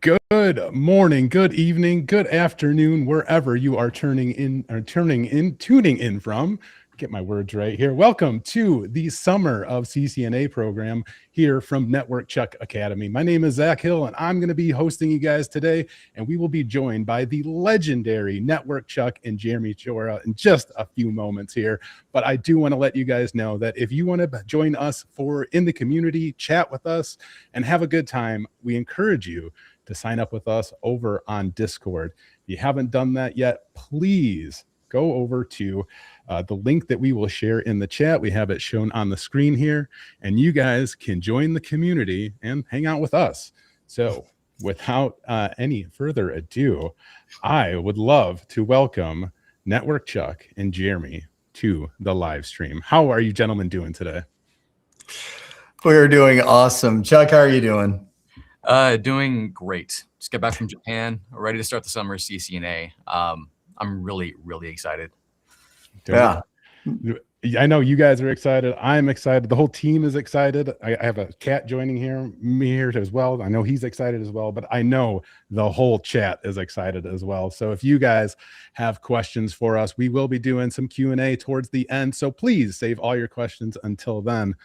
Good morning, good evening, good afternoon, wherever you are tuning in from. Get my words right here. Welcome to the Summer of CCNA program here from NetworkChuck Academy. My name is Zach Hill, and I'm going to be hosting you guys today, and we will be joined by the legendary NetworkChuck and Jeremy Ciora in just a few moments here. But I do want to let you guys know that if you want to join us in the community, chat with us, and have a good time, we encourage you to sign up with us over on Discord. If you haven't done that yet, please go over to the link that we will share in the chat. We have it shown on the screen here, and you guys can join the community and hang out with us. So without any further ado, I would love to welcome NetworkChuck and Jeremy to the live stream. How are you gentlemen doing today? We're doing awesome. Chuck, how are you doing? Doing great. Just got back from Japan, ready to start the summer of CCNA. I'm really excited. Yeah. I know you guys are excited. I'm excited. The whole team is excited. I have a cat joining me here as well. I know he's excited as well, but I know the whole chat is excited as well. So if you guys have questions for us, we will be doing some Q&A towards the end. So please save all your questions until then.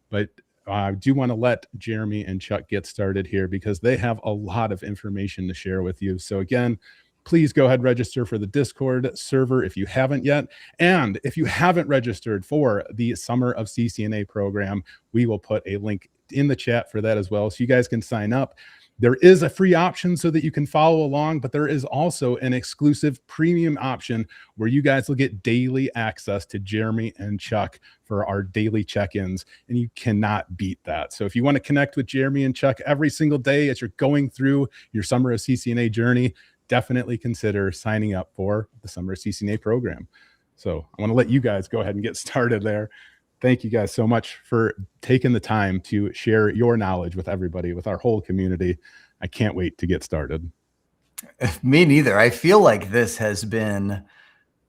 But I do want to let Jeremy and Chuck get started here because they have a lot of information to share with you. So again, please go ahead, register for the Discord server if you haven't yet. And if you haven't registered for the Summer of CCNA program, we will put a link in the chat for that as well. So you guys can sign up. There is a free option so that you can follow along, but there is also an exclusive premium option where you guys will get daily access to Jeremy and Chuck for our daily check-ins, and you cannot beat that. So if you want to connect with Jeremy and Chuck every single day as you're going through your Summer of CCNA journey, definitely consider signing up for the Summer of CCNA program. So I want to let you guys go ahead and get started there. Thank you guys so much for taking the time to share your knowledge with everybody, with our whole community. I can't wait to get started. Me neither. I feel like this has been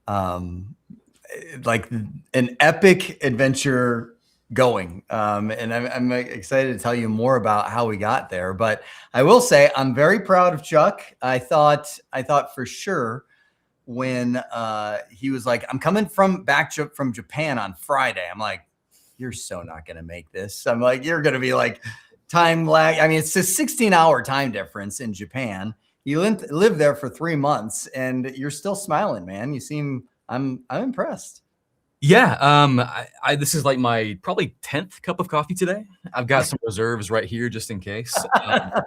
like an epic adventure going. And I'm excited to tell you more about how we got there. But I will say I'm very proud of Chuck. I thought for sure when he was like, I'm coming from Japan on Friday. I'm like, you're so not going to make this. I'm like, you're going to be like time lag. I mean, it's a 16-hour time difference in Japan. You live there for 3 months and you're still smiling, man. You seem, I'm impressed. Yeah. This is like my probably 10th cup of coffee today. I've got some reserves right here just in case. Awesome.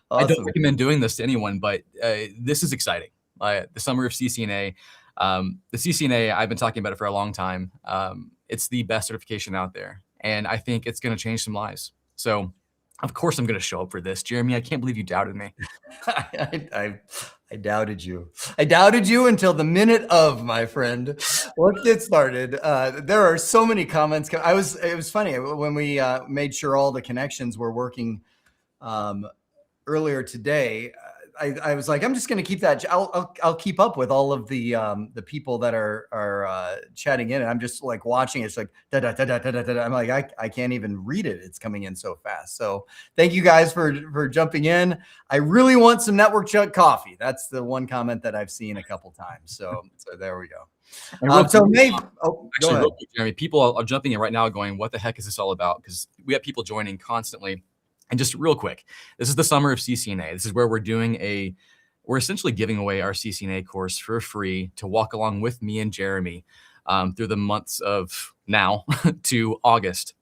I don't recommend doing this to anyone, but this is exciting. The Summer of CCNA. The CCNA, I've been talking about it for a long time. It's the best certification out there, and I think it's going to change some lives. So, of course, I'm going to show up for this. Jeremy, I can't believe you doubted me. I doubted you. I doubted you until the minute of, my friend. Let's get started. There are so many comments. It was funny when we made sure all the connections were working earlier today. I was like, I'm just going to keep that. I'll keep up with all of the people that are chatting in, and I'm just like watching. It's like da da da da da da. I'm like, I can't even read it. It's coming in so fast. So thank you guys for jumping in. I really want some NetworkChuck coffee. That's the one comment that I've seen a couple times. So there we go. Jeremy, people are jumping in right now, going, "What the heck is this all about?" Because we have people joining constantly. And just real quick, this is the Summer of CCNA. This is where we're essentially giving away our CCNA course for free to walk along with me and Jeremy through the months of now to August.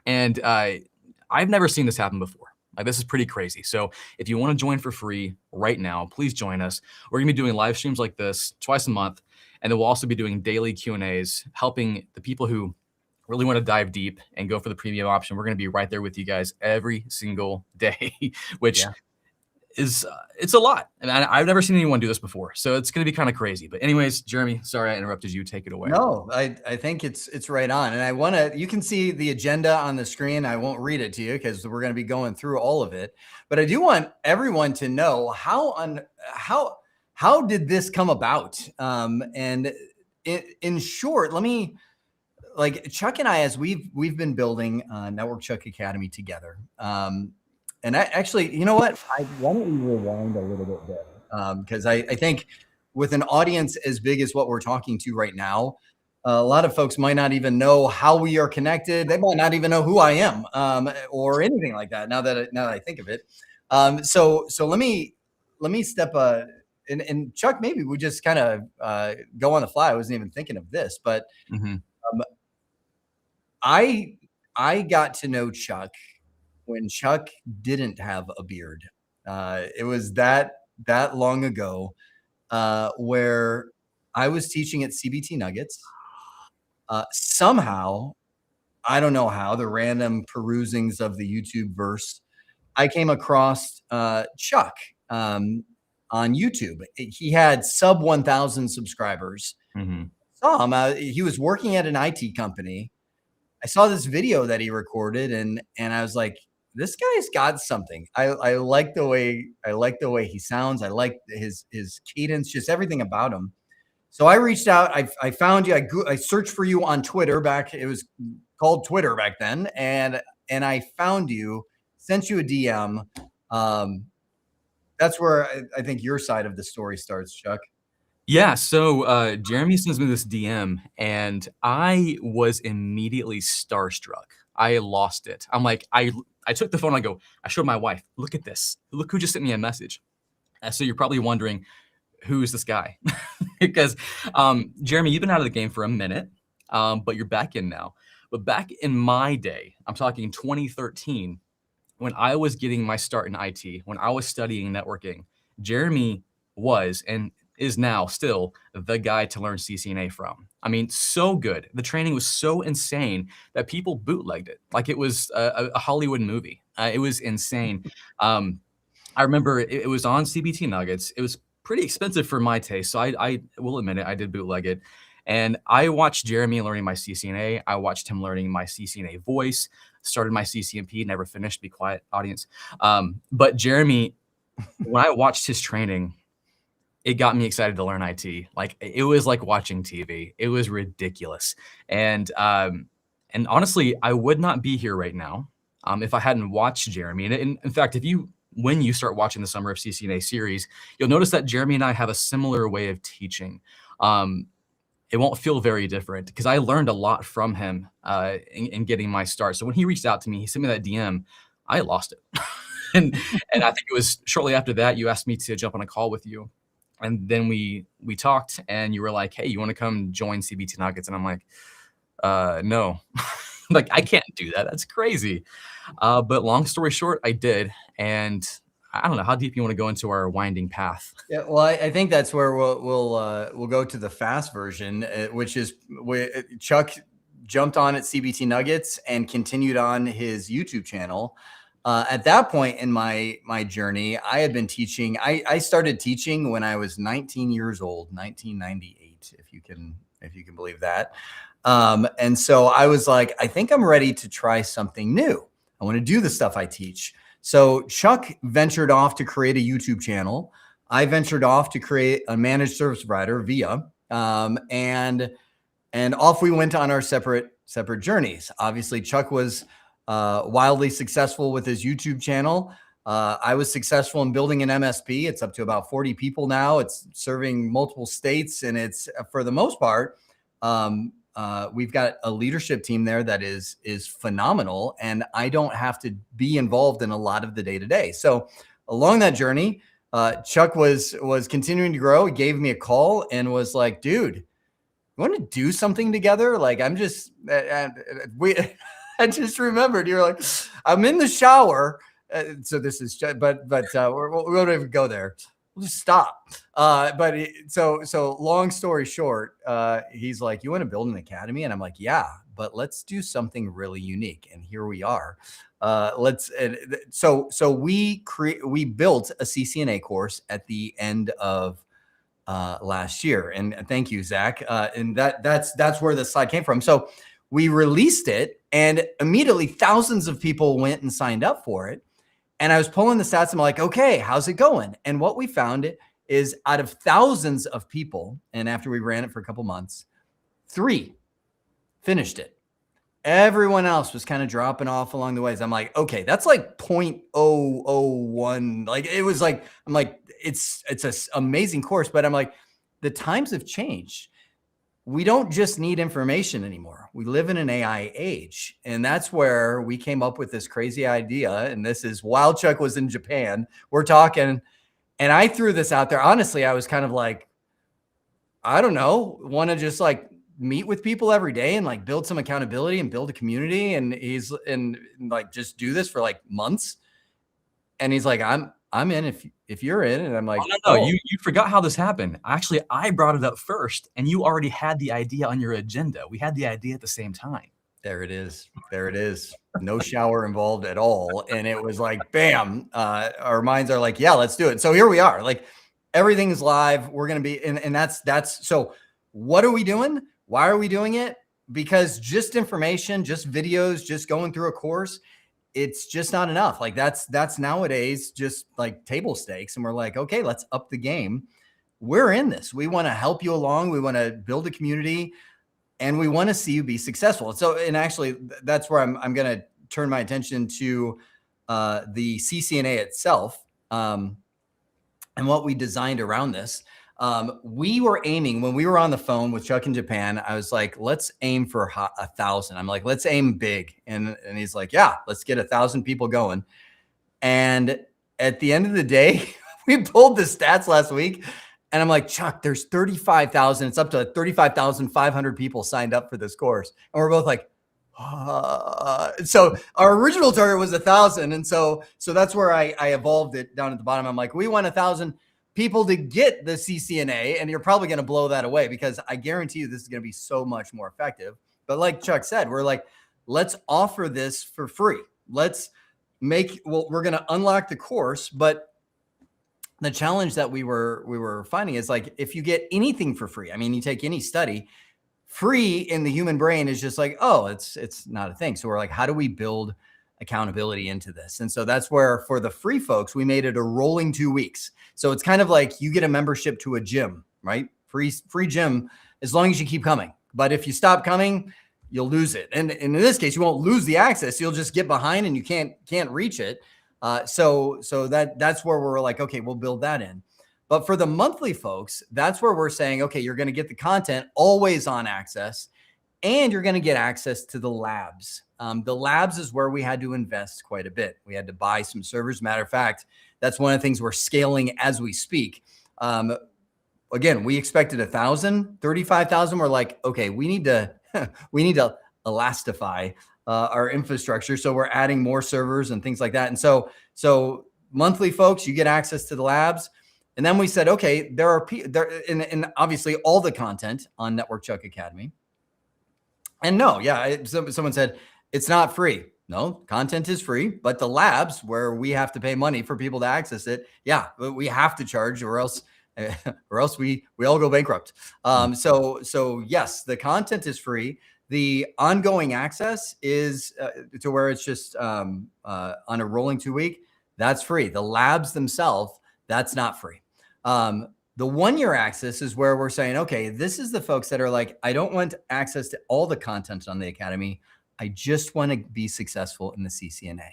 And I've never seen this happen before. Like, this is pretty crazy. So if you want to join for free right now, please join us. We're going to be doing live streams like this twice a month. And then we'll also be doing daily Q&As, helping the people who really want to dive deep and go for the premium option. We're going to be right there with you guys every single day, which is, it's a lot. And I've never seen anyone do this before. So it's going to be kind of crazy. But anyways, Jeremy, sorry I interrupted you. Take it away. No, I think it's right on. And you can see the agenda on the screen. I won't read it to you because we're going to be going through all of it. But I do want everyone to know how did this come about? And in short, like Chuck and I, as we've been building NetworkChuck Academy together, And actually, you know what? Why don't we rewind a little bit there? Because I think with an audience as big as what we're talking to right now, a lot of folks might not even know how we are connected. They might not even know who I am, or anything like that. Now that I think of it, so let me step. And Chuck, maybe we just kind of go on the fly. I wasn't even thinking of this, but I got to know Chuck when Chuck didn't have a beard. It was that long ago, where I was teaching at CBT Nuggets. Somehow, I don't know how, the random perusings of the YouTube verse, I came across Chuck on YouTube. He had sub 1,000 subscribers. Saw him. He was working at an IT company. I saw this video that he recorded, and I was like, this guy's got something. I like the way he sounds. I like his cadence, just everything about him. So I reached out. I found you. I searched for you on Twitter it was called Twitter back then, and I found you, sent you a DM. That's where I think your side of the story starts, Chuck. Yeah, so Jeremy sends me this DM, and I was immediately starstruck. I lost it. I'm like, I took the phone. I showed my wife, look at this. Look who just sent me a message. So you're probably wondering, who is this guy? Because Jeremy, you've been out of the game for a minute, but you're back in now. But back in my day, I'm talking 2013, when I was getting my start in IT, when I was studying networking, Jeremy was and is now still the guy to learn CCNA from. I mean, so good. The training was so insane that people bootlegged it like it was a Hollywood movie. It was insane. I remember it was on CBT Nuggets. It was pretty expensive for my taste, so I will admit it, I did bootleg it. And I watched Jeremy learning my CCNA. I watched him learning my CCNA voice, started my CCNP, never finished, be quiet, audience. But Jeremy, when I watched his training, it got me excited to learn IT. Like, it was like watching TV. It was ridiculous. And honestly, I would not be here right now if I hadn't watched Jeremy. And in fact, when you start watching the Summer of CCNA series, you'll notice that Jeremy and I have a similar way of teaching. It won't feel very different because I learned a lot from him in getting my start. So when he reached out to me, he sent me that DM, I lost it. and I think it was shortly after that, you asked me to jump on a call with you. And then we talked, and you were like, hey, you want to come join CBT Nuggets? And I'm like, no, like, I can't do that. That's crazy. But long story short, I did. And I don't know how deep you want to go into our winding path. Yeah, well, I think that's where we'll go to the fast version, which is Chuck jumped on at CBT Nuggets and continued on his YouTube channel. At that point in my journey, I had been teaching. I started teaching when I was 19 years old, 1998, if you can believe that. And so I was like, I think I'm ready to try something new. I want to do the stuff I teach. So Chuck ventured off to create a YouTube channel. I ventured off to create a managed service provider, VIA, and off we went on our separate journeys. Obviously, Chuck was wildly successful with his YouTube channel. I was successful in building an MSP. It's up to about 40 people now. It's serving multiple states, and it's, for the most part, we've got a leadership team there that is phenomenal, and I don't have to be involved in a lot of the day-to-day. So along that journey, Chuck was continuing to grow. He gave me a call and was like, dude, you want to do something together? Like, I just remembered, you're like, I'm in the shower. So this is, but we won't even go there. We'll just stop. So long story short, he's like, you want to build an academy? And I'm like, yeah, but let's do something really unique. And here we are. So we built a CCNA course at the end of last year. And thank you, Zach. And that's where the slide came from. So we released it, and immediately thousands of people went and signed up for it. And I was pulling the stats. I'm like, okay, how's it going? And what we found is, out of thousands of people, and after we ran it for a couple months, 3 finished it. Everyone else was kind of dropping off along the ways. I'm like, okay, that's like 0.001. Like it was like, I'm like, it's an amazing course, but I'm like, the times have changed. We don't just need information anymore. We live in an AI age. And that's where we came up with this crazy idea. And this is while Chuck was in Japan, we're talking, and I threw this out there. Honestly, I was kind of like, I don't know, want to just like meet with people every day and like build some accountability and build a community. And like, just do this for like months. And he's like, I'm in if you're in. And I'm like, no, you forgot how this happened. Actually, I brought it up first and you already had the idea on your agenda. We had the idea at the same time. There it is. There it is. No shower involved at all. And it was like, bam, our minds are like, yeah, let's do it. So here we are. Like everything is live. We're going to be, and that's, so what are we doing? Why are we doing it? Because just information, just videos, just going through a course, it's just not enough. Like that's nowadays just like table stakes. And we're like, okay, let's up the game. We're in this. We want to help you along. We want to build a community and we want to see you be successful. So, and actually that's where I'm going to turn my attention to the CCNA itself and what we designed around this. We were aiming when we were on the phone with Chuck in Japan. I was like, let's aim for 1,000. I'm like, let's aim big. And he's like, yeah, let's get 1,000 people going. And at the end of the day, we pulled the stats last week and I'm like, Chuck, there's 35,000. It's up to 35,500 people signed up for this course. And we're both like, so our original target was 1,000. And so that's where I evolved it down at the bottom. I'm like, we want 1,000 people to get the CCNA, and you're probably going to blow that away because I guarantee you this is going to be so much more effective. But like Chuck said, we're like, let's offer this for free. Let's we're going to unlock the course. But the challenge that we were finding is like, if you get anything for free, I mean, you take any study, free in the human brain is just like, oh, it's not a thing. So we're like, how do we build accountability into this? And so that's where for the free folks, we made it a rolling 2 weeks. So it's kind of like you get a membership to a gym, right? Free gym as long as you keep coming. But if you stop coming, you'll lose it. And in this case, you won't lose the access. You'll just get behind and you can't reach it. So that's where we're like, okay, we'll build that in. But for the monthly folks, that's where we're saying, okay, you're going to get the content always on access and you're going to get access to the labs. The labs is where we had to invest quite a bit. We had to buy some servers. Matter of fact, that's one of the things we're scaling as we speak. Again, we expected 1,000, 35,000. We're like, okay, we need to elastify our infrastructure. So we're adding more servers and things like that. And so monthly folks, you get access to the labs. And then we said, okay, there are and obviously all the content on NetworkChuck Academy. And no, yeah, someone said it's not free. No, content is free, but the labs where we have to pay money for people to access it, yeah, we have to charge, or else we all go bankrupt. So yes, the content is free. The ongoing access is to where it's just on a rolling 2 week. That's free. The labs themselves, that's not free. The 1 year access is where we're saying, okay, this is the folks that are like, I don't want access to all the content on the Academy. I just want to be successful in the CCNA.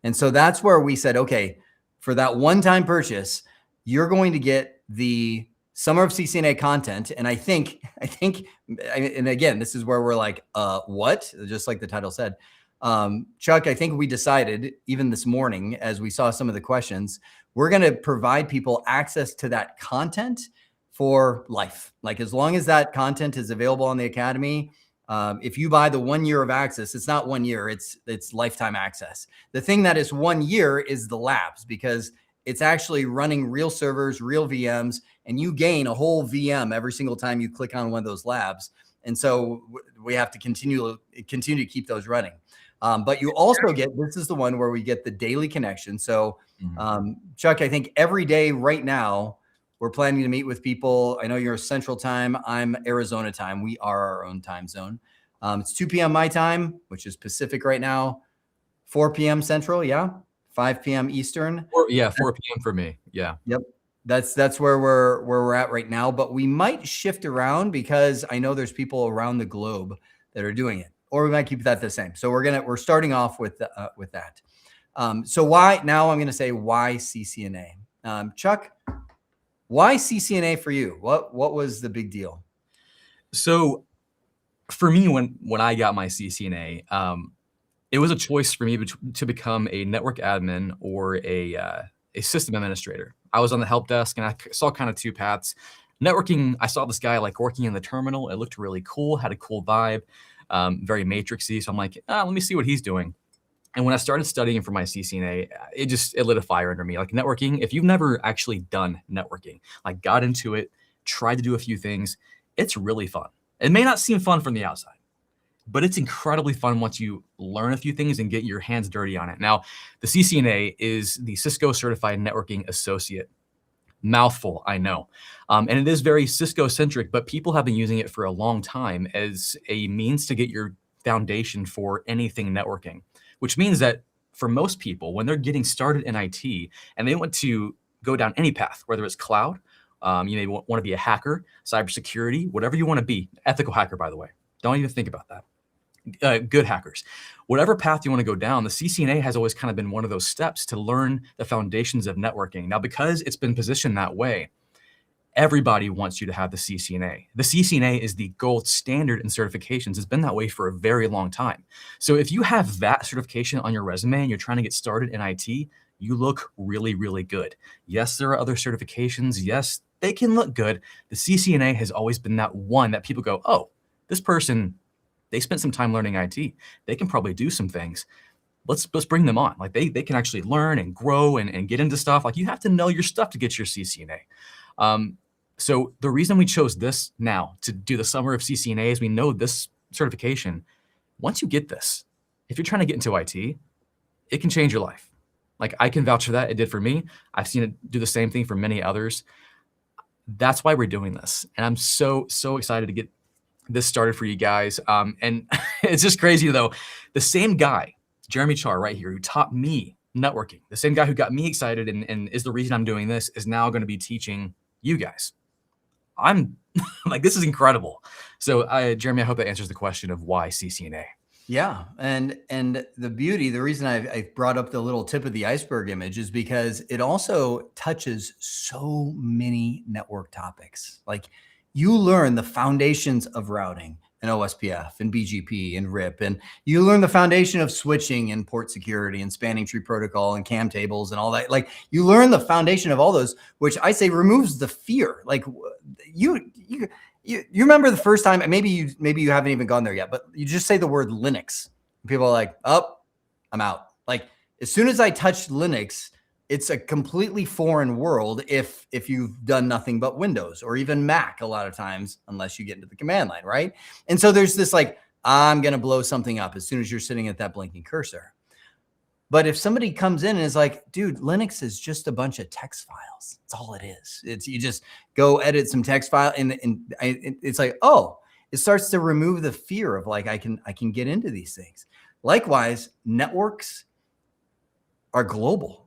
And so that's where we said, okay, for that one-time purchase, you're going to get the Summer of CCNA content. And I think, and again, this is where we're like, what? Just like the title said. Chuck, I think we decided even this morning, as we saw some of the questions, we're going to provide people access to that content for life. Like as long as that content is available on the Academy, if you buy the 1 year of access, it's not 1 year, it's lifetime access. The thing that is 1 year is the labs, because it's actually running real servers, real VMs, and you gain a whole VM every single time you click on one of those labs. And so we have to continue to keep those running. But you also get, this is the one where we get the daily connection. So Chuck, I think every day right now, we're planning to meet with people. I know you're Central Time. I'm Arizona time. We are our own time zone. It's 2 p.m. my time, which is Pacific right now, 4 p.m. Central. Yeah. 5 p.m. Eastern. 4 p.m. for me. Yeah. Yep. That's where we're at right now, but we might shift around because I know there's people around the globe that are doing it. or we might keep that the same. So we're starting off with that. So why now? I'm going to say why CCNA. Chuck, why CCNA for you? What was the big deal? So for me, when I got my CCNA, it was a choice for me to become a network admin or a system administrator. I was on the help desk and I saw kind of two paths. Networking, I saw this guy like working in the terminal. It looked really cool, had a cool vibe, very matrixy. So I'm like, let me see what he's doing. And when I started studying for my CCNA, it lit a fire under me. Like networking, if you've never actually done networking, like got into it, tried to do a few things, it's really fun. It may not seem fun from the outside, but it's incredibly fun once you learn a few things and get your hands dirty on it. Now, the CCNA is the Cisco Certified Networking Associate. Mouthful, I know. And it is very Cisco-centric, but people have been using it for a long time as a means to get your foundation for anything networking, which means that for most people, when they're getting started in IT and they want to go down any path, whether it's cloud, you may want to be a hacker, cybersecurity, whatever you want to be, ethical hacker, by the way. Don't even think about that. Good hackers. Whatever path you want to go down, the CCNA has always kind of been one of those steps to learn the foundations of networking. Now, because it's been positioned that way, everybody wants you to have the CCNA. The CCNA is the gold standard in certifications. It's been that way for a very long time. So if you have that certification on your resume and you're trying to get started in IT, you look really, really good. Yes, there are other certifications. Yes, they can look good. The CCNA has always been that one that people go, oh, this person, they spent some time learning IT. They can probably do some things. Let's bring them on. Like they can actually learn and grow and get into stuff. Like you have to know your stuff to get your CCNA. So the reason we chose this now to do the Summer of CCNA is we know this certification, once you get this, if you're trying to get into IT, it can change your life. Like I can vouch for that. It did for me. I've seen it do the same thing for many others. That's why we're doing this. And I'm so excited to get this started for you guys. And it's just crazy though. The same guy, Jeremy Char right here, who taught me networking, the same guy who got me excited and is the reason I'm doing this, is now going to be teaching you guys. I'm like, this is incredible. So Jeremy, I hope that answers the question of why CCNA. Yeah. And the reason I brought up the little tip of the iceberg image is because it also touches so many network topics. Like you learn the foundations of routing and OSPF and BGP and RIP, and you learn the foundation of switching and port security and spanning tree protocol and CAM tables and all that. Like you learn the foundation of all those, which I say removes the fear. Like you remember the first time, maybe you haven't even gone there yet, but you just say the word Linux. People are like, oh, I'm out. Like as soon as I touched Linux, it's a completely foreign world if you've done nothing but Windows or even Mac a lot of times, unless you get into the command line, right? And so there's this like, I'm going to blow something up as soon as you're sitting at that blinking cursor. But if somebody comes in and is like, dude, Linux is just a bunch of text files. That's all it is. It's you just go edit some text file and it's like, oh, it starts to remove the fear of like, I can get into these things. Likewise, networks are global.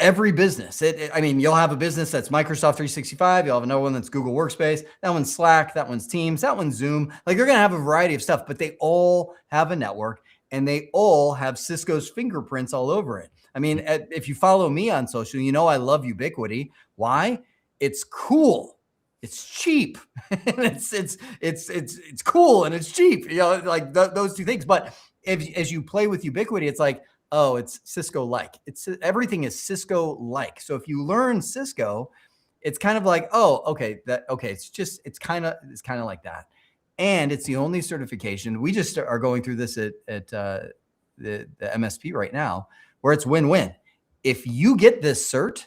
Every business, I mean, you'll have a business that's Microsoft 365. You'll have another one that's Google Workspace. That one's Slack. That one's Teams. That one's Zoom. Like they're going to have a variety of stuff, but they all have a network and they all have Cisco's fingerprints all over it. I mean, if you follow me on social, you know I love Ubiquity. Why? It's cool. It's cheap. And it's cool and it's cheap. You know, like those two things. But as you play with Ubiquity, it's like, oh, it's Cisco-like. Everything is Cisco-like. So if you learn Cisco, it's kind of like, oh, okay, it's kind of like that. And it's the only certification. We just are going through this at the MSP right now, where it's win-win. If you get this cert,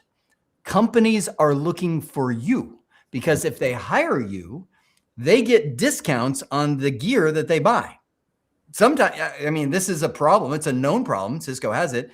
companies are looking for you because if they hire you, they get discounts on the gear that they buy. Sometimes, I mean, this is a problem. It's a known problem. Cisco has it.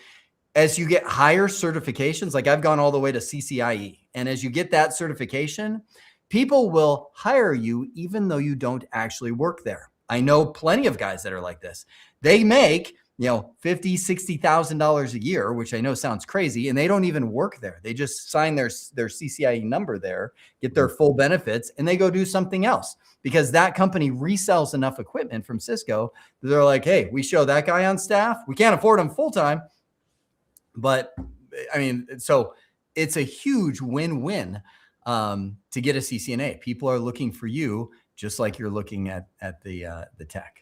As you get higher certifications, like I've gone all the way to CCIE. And as you get that certification, people will hire you even though you don't actually work there. I know plenty of guys that are like this. They make $50,000, $60,000 a year, which I know sounds crazy, and they don't even work there. They just sign their CCIE number there, get their full benefits, and they go do something else because that company resells enough equipment from Cisco. They're like, hey, we show that guy on staff. We can't afford him full time, but I mean, so it's a huge win-win to get a CCNA. People are looking for you just like you're looking at the tech.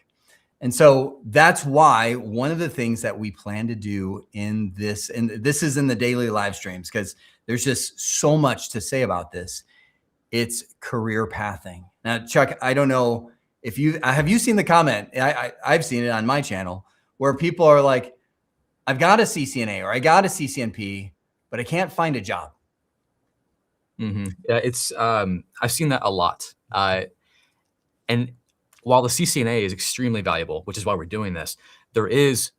And so that's why one of the things that we plan to do in this, and this is in the daily live streams, because there's just so much to say about this. It's career pathing. Now, Chuck, I don't know if have you seen the comment? I've seen it on my channel where people are like, I've got a CCNA or I got a CCNP, but I can't find a job. Yeah, it's I've seen that a lot. And while the CCNA is extremely valuable, which is why we're doing this, there is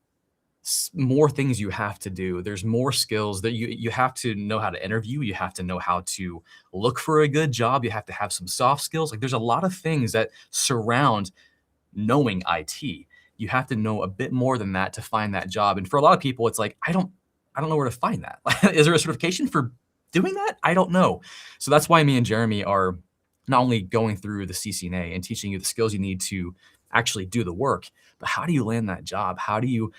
more things you have to do. There's more skills that you have to know how to interview. You have to know how to look for a good job. You have to have some soft skills. Like there's a lot of things that surround knowing IT. You have to know a bit more than that to find that job. And for a lot of people, it's like, I don't know where to find that. Is there a certification for doing that? I don't know. So that's why me and Jeremy are not only going through the CCNA and teaching you the skills you need to actually do the work, but how do you land that job? How do you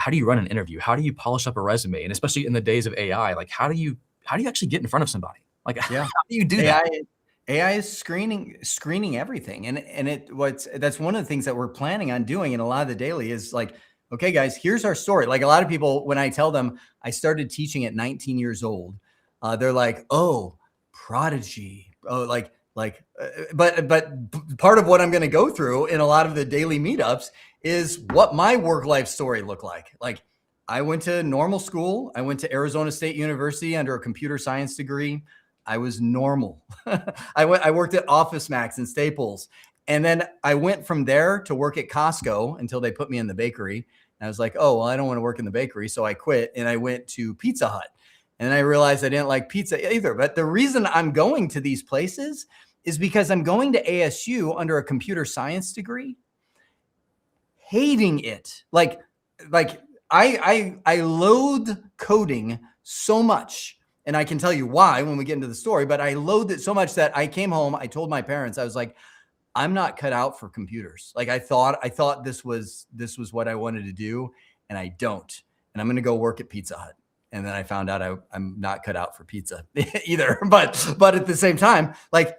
run an interview? How do you polish up a resume? And especially in the days of AI, like how do you actually get in front of somebody? Like how do you do that? AI is screening everything. And that's one of the things that we're planning on doing in a lot of the daily is like, okay, guys, here's our story. Like a lot of people, when I tell them I started teaching at 19 years old, they're like, oh, prodigy. Oh, but part of what I'm going to go through in a lot of the daily meetups is what my work life story looked like. Like I went to normal school. I went to Arizona State University under a computer science degree. I was normal. I worked at Office Max and Staples. And then I went from there to work at Costco until they put me in the bakery. And I was like, oh, well, I don't want to work in the bakery. So I quit and I went to Pizza Hut. And I realized I didn't like pizza either. But the reason I'm going to these places is because I'm going to ASU under a computer science degree, hating it. Like I loathe coding so much. And I can tell you why when we get into the story, but I loathed it so much that I came home. I told my parents, I was like, I'm not cut out for computers. Like I thought this was what I wanted to do, and I don't. And I'm going to go work at Pizza Hut. And then I found out I'm not cut out for pizza either. But at the same time, like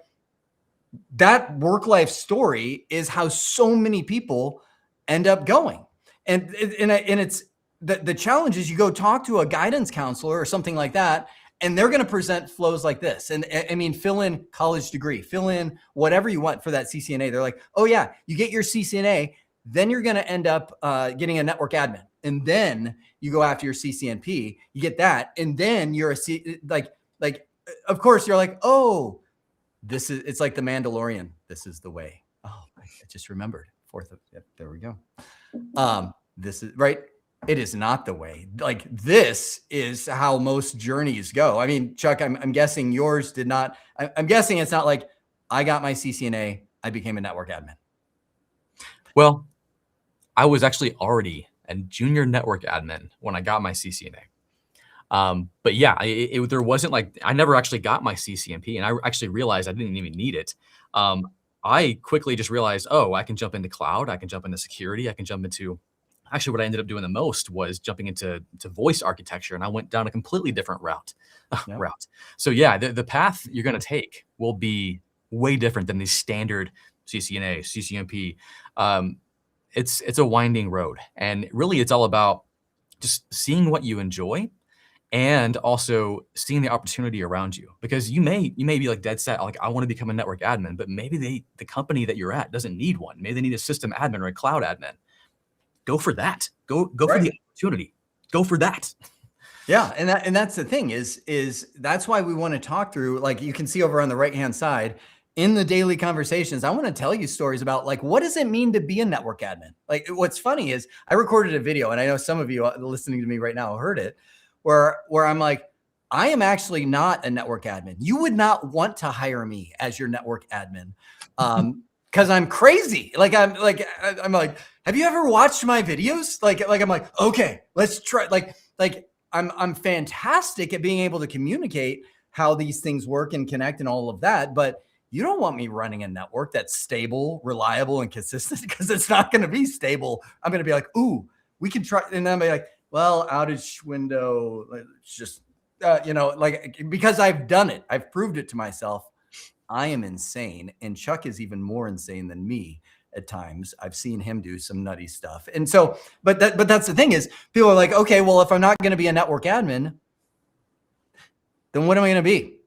that work life story is how so many people end up going. And it's the challenge is you go talk to a guidance counselor or something like that, and they're going to present flows like this. And I mean, fill in college degree, fill in whatever you want for that CCNA. They're like, oh yeah, you get your CCNA, then you're going to end up getting a network admin. And then you go after your CCNP, you get that. And then you're of course you're like, oh, it's like the Mandalorian. This is the way. Oh, I just remembered. There we go. This is right. It is not the way. Like this is how most journeys go. I mean, Chuck, I'm guessing yours did not. I'm guessing it's not like I got my CCNA, I became a network admin. Well, I was actually already a junior network admin when I got my CCNA. But yeah, there wasn't like, I never actually got my CCNP, and I actually realized I didn't even need it. I quickly just realized, oh, I can jump into cloud, I can jump into security, I can jump into, actually what I ended up doing the most was jumping into voice architecture, and I went down a completely different route. So yeah, the path you're going to take will be way different than the standard CCNA, CCNP. It's a winding road, and really it's all about just seeing what you enjoy and also seeing the opportunity around you, because you may be like dead set, like I want to become a network admin, but maybe the company that you're at doesn't need one. Maybe they need a system admin or a cloud admin. Go for that. Go for the opportunity. Go for that. Yeah. And that's the thing is that's why we want to talk through, like you can see over on the right-hand side in the daily conversations, I want to tell you stories about like, what does it mean to be a network admin? Like what's funny is I recorded a video, and I know some of you listening to me right now heard it, where I'm like, I am actually not a network admin. You would not want to hire me as your network admin. because I'm crazy. Like I'm like, have you ever watched my videos? Like I'm like, okay, let's try. Like I'm fantastic at being able to communicate how these things work and connect and all of that. But you don't want me running a network that's stable, reliable, and consistent, because it's not going to be stable. I'm going to be like, ooh, we can try. And then I'll be like, well, outage window, it's just, like, because I've done it. I've proved it to myself. I am insane. And Chuck is even more insane than me at times. I've seen him do some nutty stuff. And so, but that's the thing is, people are like, okay, well, if I'm not going to be a network admin, then what am I going to be?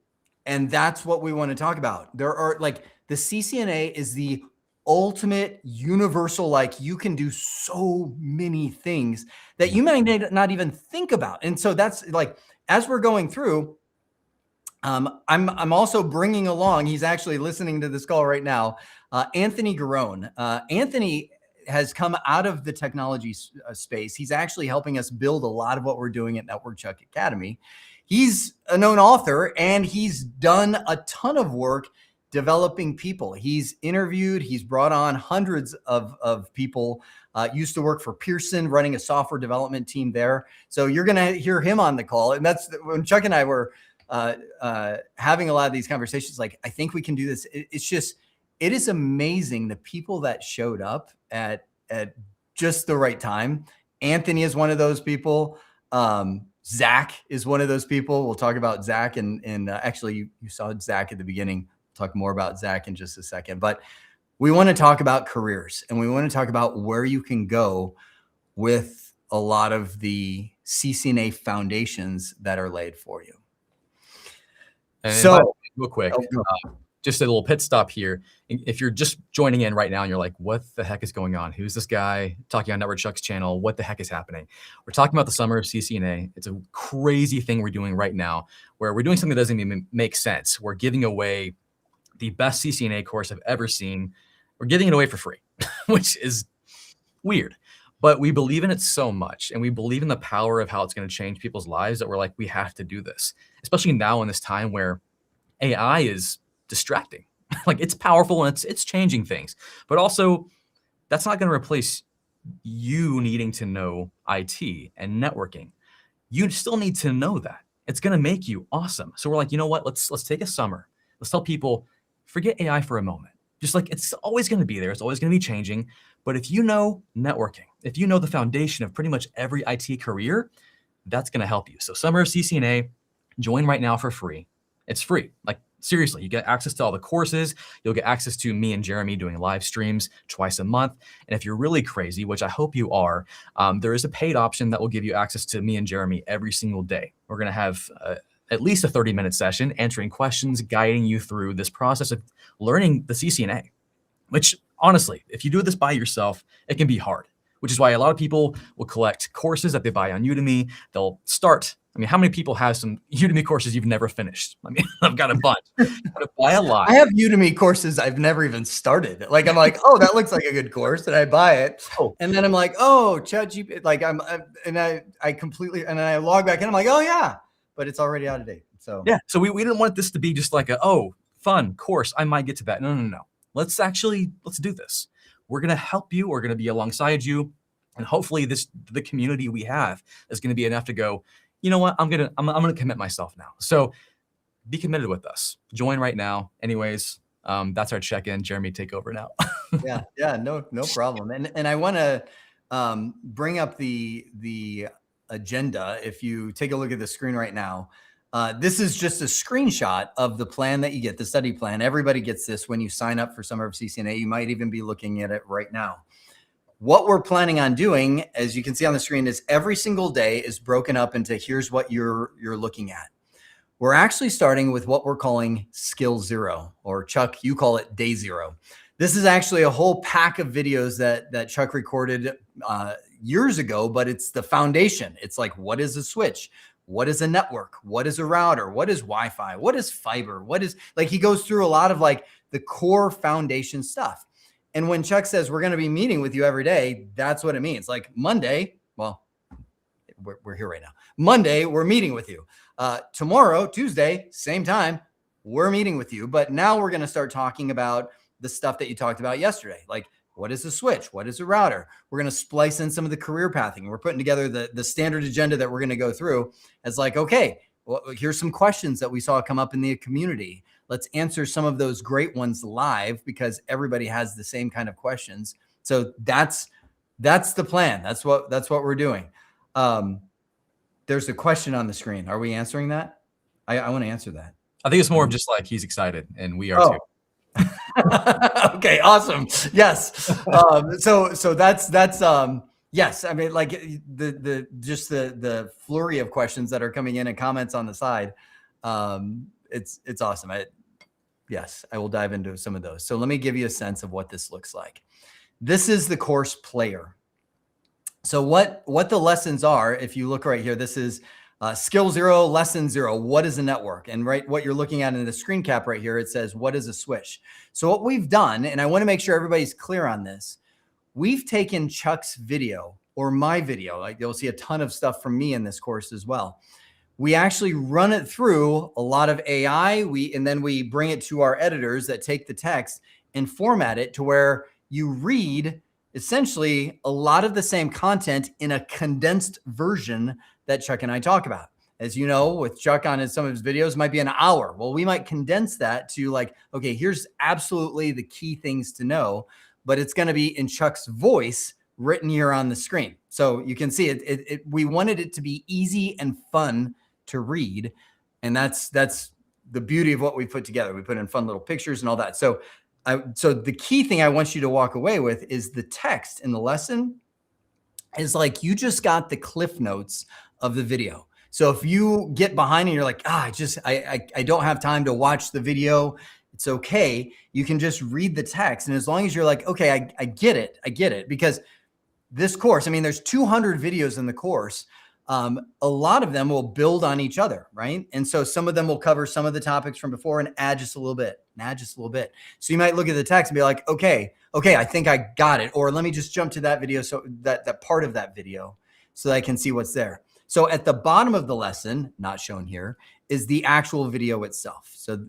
And that's what we want to talk about. There are, like, the CCNA is the ultimate universal, like, you can do so many things that you might not even think about. And so that's like, as we're going through, I'm also bringing along, he's actually listening to this call right now, Anthony Garone. Anthony has come out of the technology space. He's actually helping us build a lot of what we're doing at NetworkChuck Academy. He's a known author, and he's done a ton of work developing people. He's interviewed, he's brought on hundreds of people, used to work for Pearson, running a software development team there. So you're going to hear him on the call. And that's when Chuck and I were having a lot of these conversations, like, I think we can do this. It's just, it is amazing the people that showed up at just the right time. Anthony is one of those people. Zach is one of those people. We'll talk about Zach, and actually you saw Zach at the beginning. We'll talk more about Zach in just a second, but we want to talk about careers, and we want to talk about where you can go with a lot of the CCNA foundations that are laid for you. And so real quick, just a little pit stop here. If you're just joining in right now and you're like, what the heck is going on? Who's this guy talking on NetworkChuck's channel? What the heck is happening? We're talking about the Summer of CCNA. It's a crazy thing we're doing right now, where we're doing something that doesn't even make sense. We're giving away the best CCNA course I've ever seen. We're giving it away for free, which is weird. But we believe in it so much, and we believe in the power of how it's going to change people's lives, that we're like, we have to do this, especially now in this time where AI is distracting. Like, it's powerful and it's changing things, but also that's not going to replace you needing to know IT and networking. You still need to know that. It's going to make you awesome. So we're like, you know what? Let's take a summer. Let's tell people, forget AI for a moment. Just like, it's always going to be there. It's always going to be changing. But if you know networking, if you know the foundation of pretty much every IT career, that's going to help you. So Summer of CCNA, join right now for free. It's free. Like, seriously, you get access to all the courses. You'll get access to me and Jeremy doing live streams twice a month. And if you're really crazy, which I hope you are, there is a paid option that will give you access to me and Jeremy every single day. We're going to have at least a 30-minute session answering questions, guiding you through this process of learning the CCNA, which honestly, if you do this by yourself, it can be hard, which is why a lot of people will collect courses that they buy on Udemy. They'll start. I mean, how many people have some Udemy courses you've never finished? I mean, I've got a bunch. I buy a lot. I have Udemy courses I've never even started. Like, I'm like, oh, that looks like a good course, and I buy it. Oh. And then I'm like, oh, ChatGPT. Like, I completely, and then I log back in. I'm like, oh yeah, but it's already out of date. So yeah. So we didn't want this to be just like fun course. I might get to that. No. Let's do this. We're gonna help you. We're gonna be alongside you, and hopefully the community we have is gonna be enough to go, you know what, I'm gonna commit myself now. So be committed with us. Join right now. Anyways, that's our check-in. Jeremy, take over now. yeah, no problem. And I want to bring up the agenda. If you take a look at the screen right now, this is just a screenshot of the plan that you get, the study plan. Everybody gets this when you sign up for Summer of CCNA. You might even be looking at it right now. What we're planning on doing, as you can see on the screen, is every single day is broken up into, here's what you're looking at. We're actually starting with what we're calling Skill Zero, or Chuck, you call it Day Zero. This is actually a whole pack of videos that Chuck recorded years ago, but it's the foundation. It's like, what is a switch? What is a network? What is a router? What is Wi-Fi? What is fiber? What is, like, he goes through a lot of like the core foundation stuff. And when Chuck says we're going to be meeting with you every day, that's what it means. Like Monday, well, we're here right now. Monday, we're meeting with you. Tomorrow, Tuesday, same time, we're meeting with you. But now we're going to start talking about the stuff that you talked about yesterday. Like, what is a switch? What is a router? We're going to splice in some of the career pathing. We're putting together the standard agenda that we're going to go through as like, okay, well, here's some questions that we saw come up in the community. Let's answer some of those great ones live because everybody has the same kind of questions. So that's the plan. That's what we're doing. There's a question on the screen. Are we answering that? I want to answer that. I think it's more of just like he's excited and we are too. Okay, awesome. Yes. So that's yes. I mean, like the flurry of questions that are coming in and comments on the side. It's awesome. Yes, I will dive into some of those. So let me give you a sense of what this looks like. This is the course player. So what the lessons are, if you look right here, this is skill 0, lesson 0. What is a network? And right, what you're looking at in the screen cap right here, it says, what is a switch? So what we've done, and I want to make sure everybody's clear on this, we've taken Chuck's video or my video, like you'll see a ton of stuff from me in this course as well. We actually run it through a lot of AI, and then we bring it to our editors that take the text and format it to where you read essentially a lot of the same content in a condensed version that Chuck and I talk about. As you know, with Chuck on some of his videos might be an hour. Well, we might condense that to like, okay, here's absolutely the key things to know, but it's going to be in Chuck's voice written here on the screen. So you can see it. We wanted it to be easy and fun to read. And that's the beauty of what we put together. We put in fun little pictures and all that. So the key thing I want you to walk away with is the text in the lesson is like you just got the cliff notes of the video. So if you get behind and you're like, I don't have time to watch the video, it's okay. You can just read the text. And as long as you're like, okay, I get it. Because this course, I mean, there's 200 videos in the course. A lot of them will build on each other, right? And so some of them will cover some of the topics from before and add just a little bit. So you might look at the text and be like, okay, I think I got it. Or let me just jump to that video, so that part of that video so that I can see what's there. So at the bottom of the lesson, not shown here, is the actual video itself. So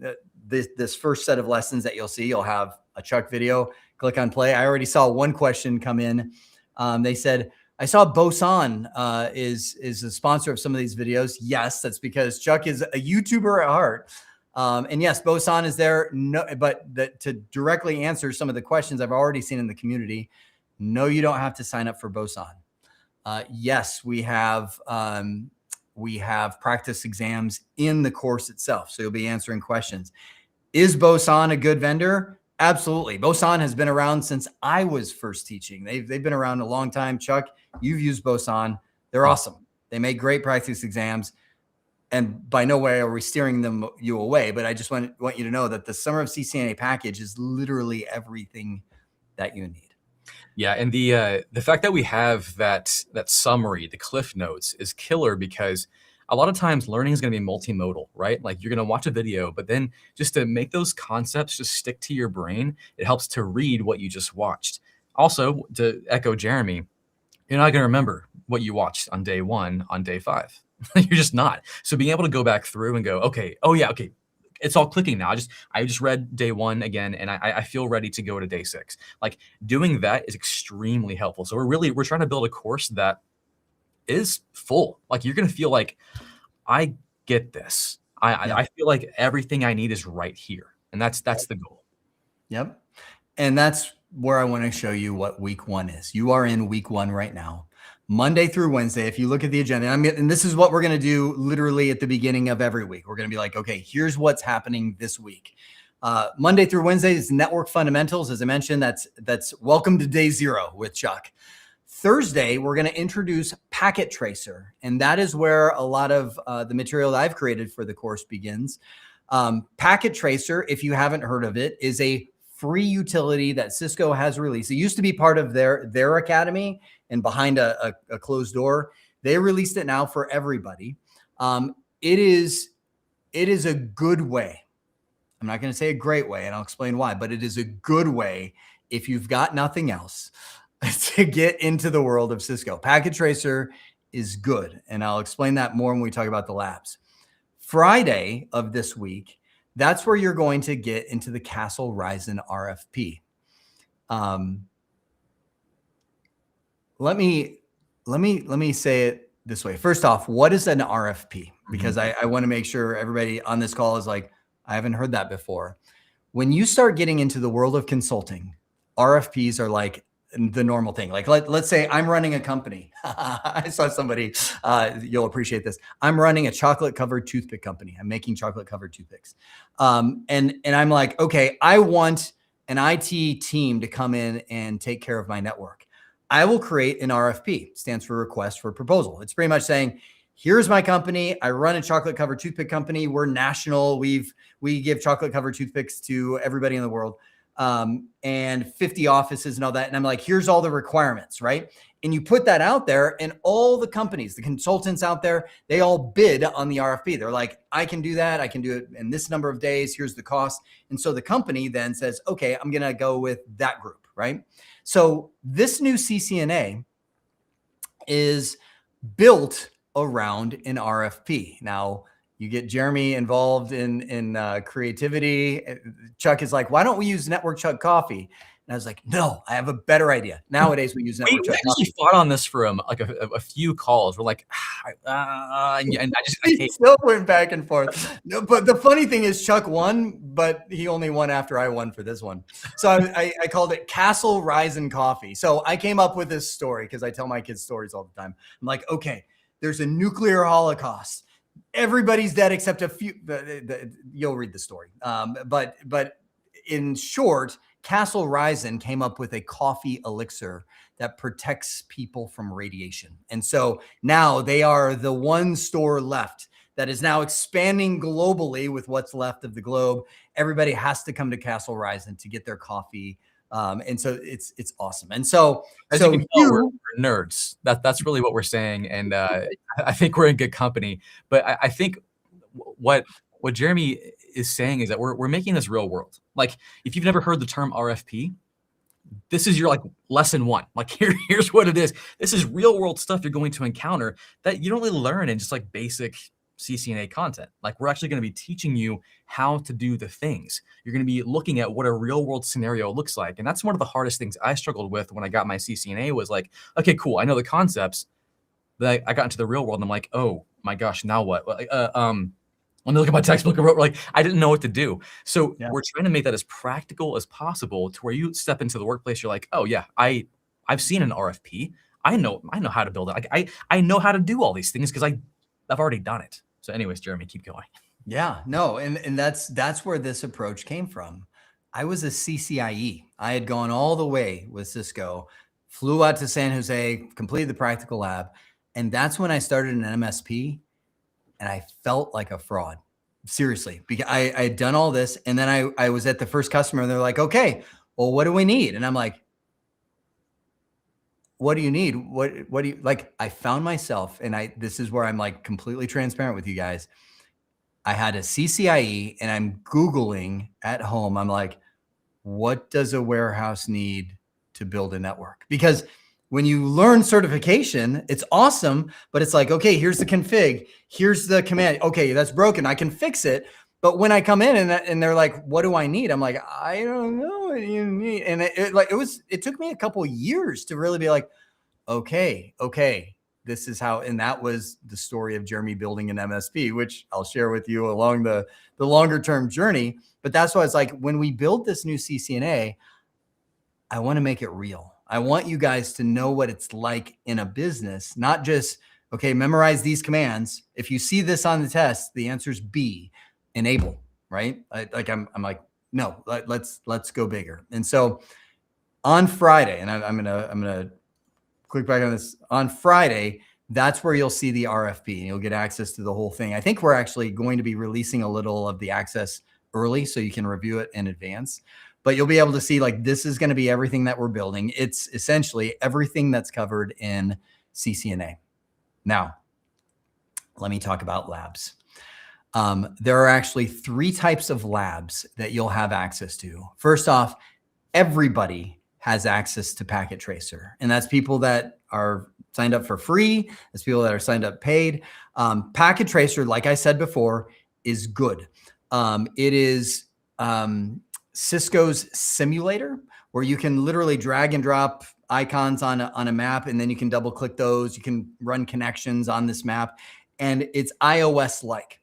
this first set of lessons that you'll see, you'll have a Chuck video, click on play. I already saw one question come in. They said, I saw Bosan is a sponsor of some of these videos. Yes, that's because Chuck is a YouTuber at heart. And yes, Bosan is there. No, but to directly answer some of the questions I've already seen in the community, no, you don't have to sign up for Bosan. Yes, we have practice exams in the course itself. So you'll be answering questions. Is Bosan a good vendor? Absolutely. Bosan has been around since I was first teaching. They've been around a long time. Chuck, you've used Bosan. They're awesome. They make great practice exams. And by no way are we steering you away, but I just want you to know that the Summer of CCNA package is literally everything that you need. Yeah, and the fact that we have that summary, the cliff notes, is killer because a lot of times learning is going to be multimodal, right? Like you're going to watch a video, but then just to make those concepts just stick to your brain, it helps to read what you just watched. Also, to echo Jeremy, you're not going to remember what you watched on day 1 on day 5. You're just not. So being able to go back through and go, okay, oh yeah, okay, it's all clicking now. I just read day 1 again, and I feel ready to go to day 6. Like doing that is extremely helpful. So we're trying to build a course that is full. Like you're going to feel like, I get this. I feel like everything I need is right here. And that's the goal. Yep. And that's where I want to show you what week 1 is. You are in week 1 right now, Monday through Wednesday. If you look at the agenda, and this is what we're going to do literally at the beginning of every week. We're going to be like, okay, here's what's happening this week. Monday through Wednesday is network fundamentals. As I mentioned, that's welcome to day 0 with Chuck. Thursday, we're going to introduce Packet Tracer, and that is where a lot of the material that I've created for the course begins. Packet Tracer, if you haven't heard of it, is a free utility that Cisco has released. It used to be part of their academy and behind a closed door. They released it now for everybody. It is a good way. I'm not going to say a great way, and I'll explain why, but it is a good way if you've got nothing else to get into the world of Cisco. Packet Tracer is good, and I'll explain that more when we talk about the labs. Friday of this week, that's where you're going to get into the Castle Ryzen RFP. Let me say it this way. First off, what is an RFP? Because I want to make sure everybody on this call is like, I haven't heard that before. When you start getting into the world of consulting, RFPs are like the normal thing. Like let's say I'm running a company. I saw somebody, you'll appreciate this. I'm running a chocolate covered toothpick company. I'm making chocolate covered toothpicks. And I'm like, okay, I want an IT team to come in and take care of my network. I will create an RFP, stands for request for proposal. It's pretty much saying, here's my company. I run a chocolate covered toothpick company. We're national. We give chocolate covered toothpicks to everybody in the world, and 50 offices and all that. And I'm like, here's all the requirements, right? And you put that out there, and all the companies, the consultants out there, they all bid on the RFP. They're like, I can do that. I can do it in this number of days. Here's the cost. And so the company then says, okay, I'm going to go with that group, right? So this new CCNA is built around an RFP. Now, you get Jeremy involved in creativity. Chuck is like, why don't we use NetworkChuck coffee? And I was like, no, I have a better idea. Nowadays, we use NetworkChuck we actually fought on this for like a few calls. We're like, and I still went back and forth. No, but the funny thing is Chuck won, but he only won after I won for this one. So I called it Castle Ryzen Coffee. So I came up with this story because I tell my kids stories all the time. I'm like, okay, there's a nuclear holocaust. Everybody's dead except a few. You'll read the story. But in short, Castle Ryzen came up with a coffee elixir that protects people from radiation. And so now they are the one store left that is now expanding globally with what's left of the globe. Everybody has to come to Castle Ryzen to get their coffee. And so it's awesome. And so, as you can tell, we're nerds. That's really what we're saying. And I think we're in good company. But I think what Jeremy is saying is that we're making this real world. Like, if you've never heard the term RFP, this is your like lesson one. Like here's what it is. This is real world stuff you're going to encounter that you don't really learn in just like basic CCNA content. Like, we're actually going to be teaching you how to do the things. You're going to be looking at what a real world scenario looks like. And that's one of the hardest things I struggled with when I got my CCNA was like, okay, cool. I know the concepts, but I got into the real world and I'm like, oh my gosh, now what? When I look at my textbook, I wrote like, I didn't know what to do. So we're trying to make that as practical as possible to where you step into the workplace. You're like, oh yeah, I've seen an RFP. I know how to build it. Like I know how to do all these things because I've already done it. So anyways, Jeremy, keep going. Yeah, no. And that's where this approach came from. I was a CCIE. I had gone all the way with Cisco, flew out to San Jose, completed the practical lab. And that's when I started an MSP. And I felt like a fraud, seriously, because I had done all this. And then I was at the first customer and they're like, okay, well, what do we need? And I'm like, what do you need? What do you like? I found myself, and this is where I'm like completely transparent with you guys. I had a CCIE and I'm Googling at home. I'm like, what does a warehouse need to build a network? Because when you learn certification, it's awesome, but it's like, okay, here's the config, here's the command. Okay, that's broken. I can fix it. But when I come in and they're like, what do I need? I'm like, I don't know what you need. And it took me a couple of years to really be like, okay, this is how, and that was the story of Jeremy building an MSP, which I'll share with you along the longer term journey. But that's why it's like, when we build this new CCNA, I want to make it real. I want you guys to know what it's like in a business, not just, okay, memorize these commands. If you see this on the test, the answer is B, enable, right? I'm like, no, let's go bigger. And so on Friday, and I'm gonna click back on this. On Friday, that's where you'll see the RFP and you'll get access to the whole thing. I think we're actually going to be releasing a little of the access early so you can review it in advance. But you'll be able to see, like, this is going to be everything that we're building. It's essentially everything that's covered in CCNA. Now, let me talk about labs. There are actually 3 types of labs that you'll have access to. First off, everybody has access to Packet Tracer, and that's people that are signed up for free. That's people that are signed up paid. Packet Tracer, like I said before, is good. It is Cisco's simulator, where you can literally drag and drop icons on a map, and then you can double click those. You can run connections on this map, and it's iOS-like.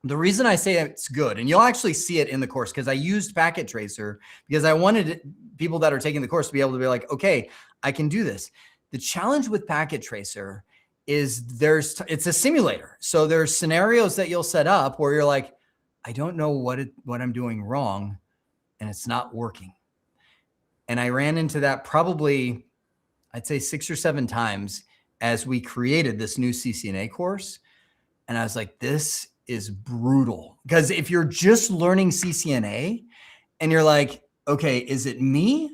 The reason I say it's good, and you'll actually see it in the course, because I used Packet Tracer because I wanted people that are taking the course to be able to be like, okay, I can do this. The challenge with Packet Tracer is it's a simulator. So there's scenarios that you'll set up where you're like, I don't know what I'm doing wrong, and it's not working. And I ran into that probably, I'd say 6 or 7 times as we created this new CCNA course. And I was like, this is brutal. Because if you're just learning CCNA and you're like, okay, is it me?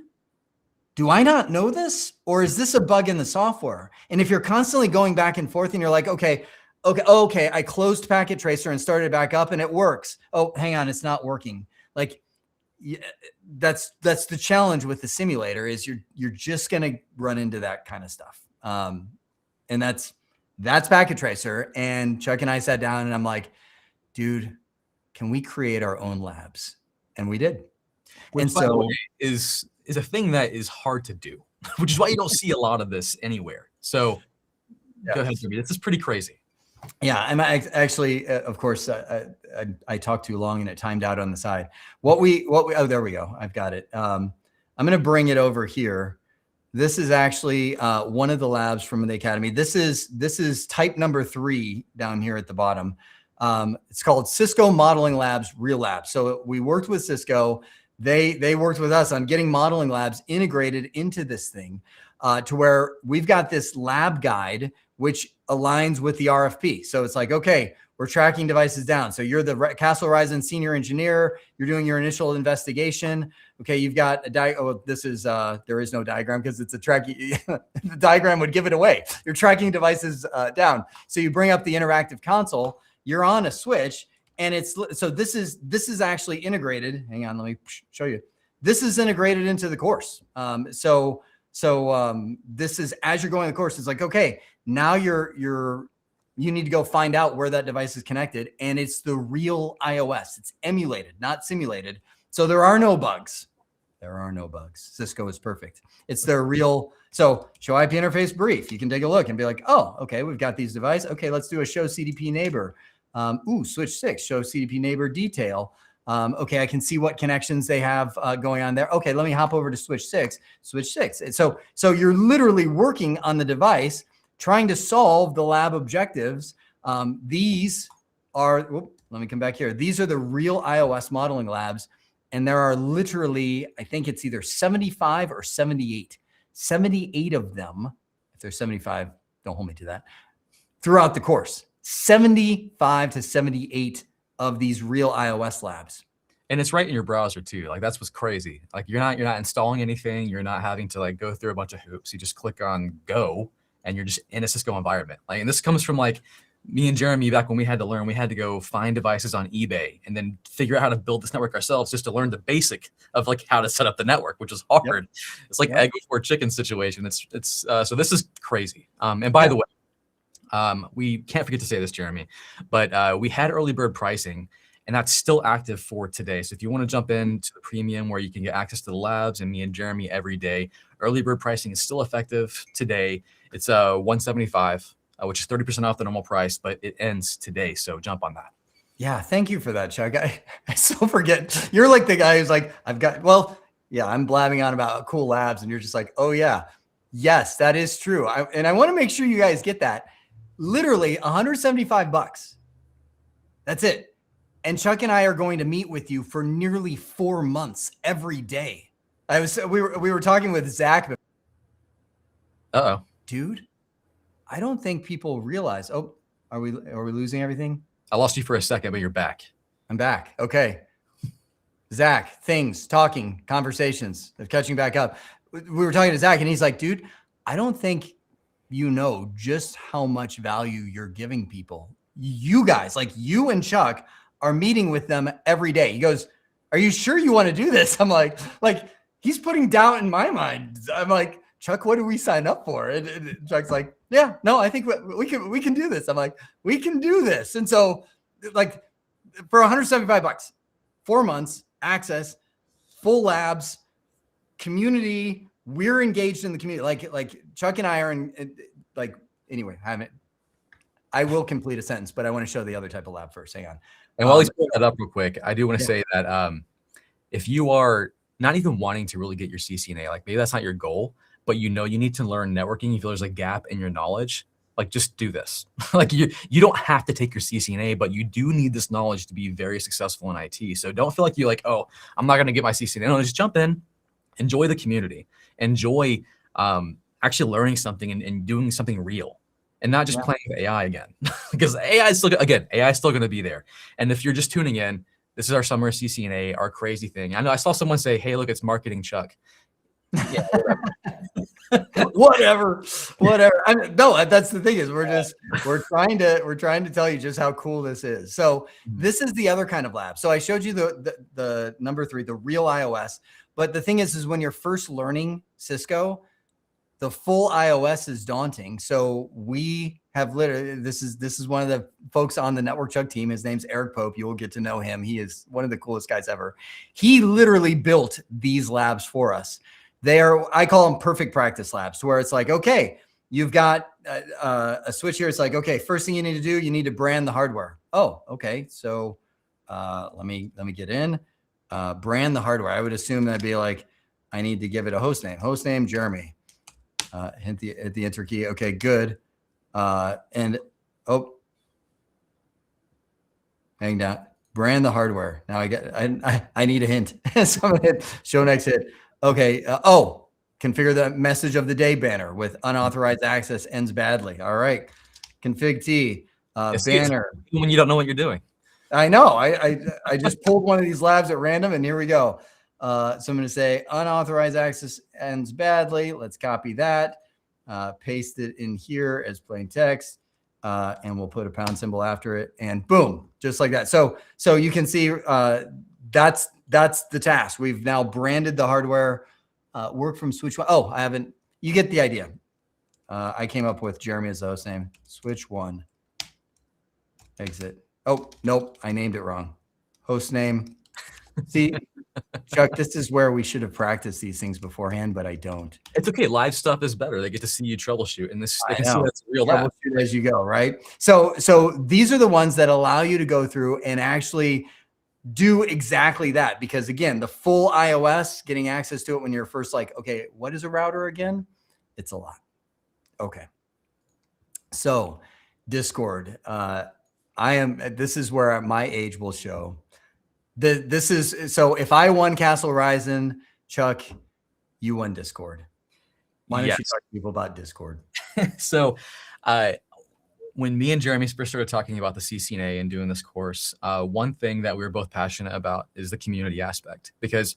Do I not know this? Or is this a bug in the software? And if you're constantly going back and forth and you're like, okay, I closed Packet Tracer and started back up and it works. Oh, hang on, it's not working. Like, yeah, that's the challenge with the simulator, is you're just going to run into that kind of stuff. And that's Packet Tracer. And Chuck and I sat down and I'm like, dude, can we create our own labs? And we did. Which, and by so the way, is a thing that is hard to do, which is why you don't see a lot of this anywhere. So go ahead, Jimmy. This is pretty crazy. Yeah, I'm actually, of course, I talked too long and it timed out on the side. Oh, there we go. I've got it. I'm going to bring it over here. This is actually one of the labs from the Academy. This is type number 3 down here at the bottom. It's called Cisco Modeling Labs Real Labs. So we worked with Cisco. They worked with us on getting modeling labs integrated into this thing to where we've got this lab guide, which aligns with the RFP. So it's like, okay, we're tracking devices down. So you're the Castle Horizon senior engineer. You're doing your initial investigation. Okay, you've got a there is no diagram because it's a tracking. The diagram would give it away. You're tracking devices down. So you bring up the interactive console. You're on a switch, and this is actually integrated. Hang on, let me show you. This is integrated into the course. So this is, as you're going the course, it's like, okay, now you need to go find out where that device is connected, and it's the real iOS. It's emulated, not simulated. So there are no bugs. There are no bugs. Cisco is perfect. It's their real. So show IP interface brief. You can take a look and be like, oh, okay, we've got these devices. Okay, let's do a show CDP neighbor. Switch 6, show CDP neighbor detail. Okay, I can see what connections they have going on there. Okay, let me hop over to switch 6. So you're literally working on the device, trying to solve the lab objectives. These are, let me come back here. These are the real iOS modeling labs. And there are literally, I think it's either 75 or 78 of them. If there's 75, don't hold me to that, throughout the course. 75 to 78 of these real iOS labs. And it's right in your browser too. Like, that's what's crazy. Like, you're not installing anything. You're not having to like go through a bunch of hoops. You just click on go and you're just in a Cisco environment. Like, and this comes from like me and Jeremy back when we had to go find devices on eBay and then figure out how to build this network ourselves, just to learn the basic of like how to set up the network, which is hard. Yep. It's like egg before chicken situation. So this is crazy. And by the way, we can't forget to say this, Jeremy, but we had early bird pricing, and that's still active for today. So if you want to jump into the premium where you can get access to the labs and me and Jeremy every day, early bird pricing is still effective today. It's $175, which is 30% off the normal price, but it ends today. So jump on that. Yeah, thank you for that, Chuck. I still forget. You're like the guy who's like, I'm blabbing on about cool labs, and you're just like, oh yeah, yes, that is true. And I want to make sure you guys get that. Literally $175. That's it. And Chuck and I are going to meet with you for nearly 4 months every day. We were talking with Zach. Uh-oh. Dude, I don't think people realize. Oh, are we losing everything? I lost you for a second, but you're back. I'm back. Okay. Zach, talking, conversations, they're catching back up. We were talking to Zach, and he's like, dude, I don't think you know just how much value you're giving people. You guys, like you and Chuck, are meeting with them every day. He goes, are you sure you want to do this? I'm like he's putting doubt in my mind. I'm like, Chuck, what do we sign up for? And Chuck's like, yeah, no, I think we can do this. I'm like, we can do this. And so like for $175, 4 months, access, full labs, community. We're engaged in the community. Like Chuck and I are anyway, I will complete a sentence, but I want to show the other type of lab first. Hang on. And while he's pulling that up real quick, I do want to say that if you are not even wanting to really get your CCNA, like maybe that's not your goal, but you need to learn networking, you feel there's a gap in your knowledge, like just do this. Like you don't have to take your CCNA, but you do need this knowledge to be very successful in IT. So don't feel like you're like, oh, I'm not going to get my CCNA. No, just jump in, enjoy the community, enjoy actually learning something and doing something real. And not just playing with AI again, because AI is still going to be there. And if you're just tuning in, this is our Summer of CCNA, our crazy thing. I know I saw someone say, "Hey, look, it's marketing Chuck." Yeah, whatever. No, that's the thing is we're trying to tell you just how cool this is. So this is the other kind of lab. So I showed you the number 3, the real iOS. But the thing is when you're first learning Cisco, the full iOS is daunting. So we have literally, this is one of the folks on the NetworkChuck team. His name's Eric Pope. You will get to know him. He is one of the coolest guys ever. He literally built these labs for us. I call them perfect practice labs, where it's like, okay, you've got a switch here. It's like, okay, first thing you need to do, you need to brand the hardware. Oh, okay. So let me get in, brand the hardware. I would assume that'd be like, I need to give it a host name, Jeremy. Hit the enter key. Okay, good. And hang down. Brand the hardware. Now I need a hint. So I'm gonna hit show next hit. Okay. Configure the message of the day banner with unauthorized access ends badly. All right. Config T banner. When you don't know what you're doing. I know. I just pulled one of these labs at random, and here we go. So I'm going to say unauthorized access ends badly. Let's copy that, paste it in here as plain text, and we'll put a pound symbol after it, and boom, just like that. So you can see that's the task. We've now branded the hardware. Work from switch 1. Oh, I haven't. You get the idea. I came up with Jeremy as the host name. Switch 1. Exit. Oh, nope. I named it wrong. Host name. See, Chuck, this is where we should have practiced these things beforehand, but I don't. It's okay. Live stuff is better. They get to see you troubleshoot, and they can see that's real lab. Troubleshoot as you go, right? So these are the ones that allow you to go through and actually do exactly that. Because again, the full iOS, getting access to it when you're first like, okay, what is a router again? It's a lot. Okay. So Discord, this is where my age will show. So if I won Castle Horizon, Chuck, you won Discord. Why don't you talk to people about Discord? So when me and Jeremy first started talking about the CCNA and doing this course, one thing that we were both passionate about is the community aspect, because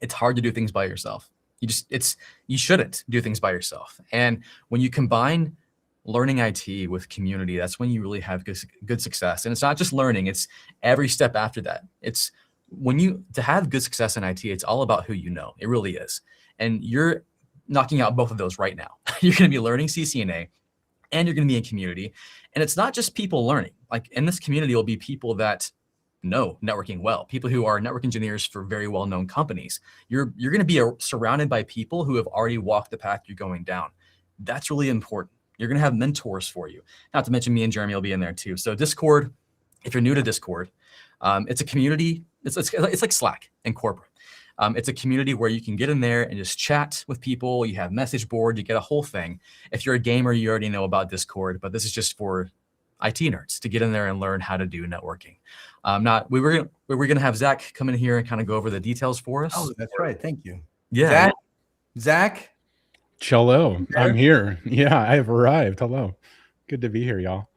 it's hard to do things by yourself. You shouldn't do things by yourself. And when you combine learning IT with community, that's when you really have good success. And it's not just learning, it's every step after that. It's to have good success in IT, it's all about who you know. It really is. And you're knocking out both of those right now. You're going to be learning CCNA and you're going to be in community. And it's not just people learning. Like in this community will be people that know networking well, people who are network engineers for very well-known companies. You're going to be surrounded by people who have already walked the path you're going down. That's really important. You're going to have mentors for you. Not to mention me and Jeremy will be in there too. So Discord, if you're new to Discord, it's a community. It's like Slack and corporate. It's a community where you can get in there and just chat with people. You have message board, you get a whole thing. If you're a gamer, you already know about Discord, but this is just for IT nerds to get in there and learn how to do networking. We were going to have Zach come in here and kind of go over the details for us. Oh, that's right. Thank you. Yeah. Zach. Hello. I'm here. Yeah, I have arrived. Hello. Good to be here, y'all.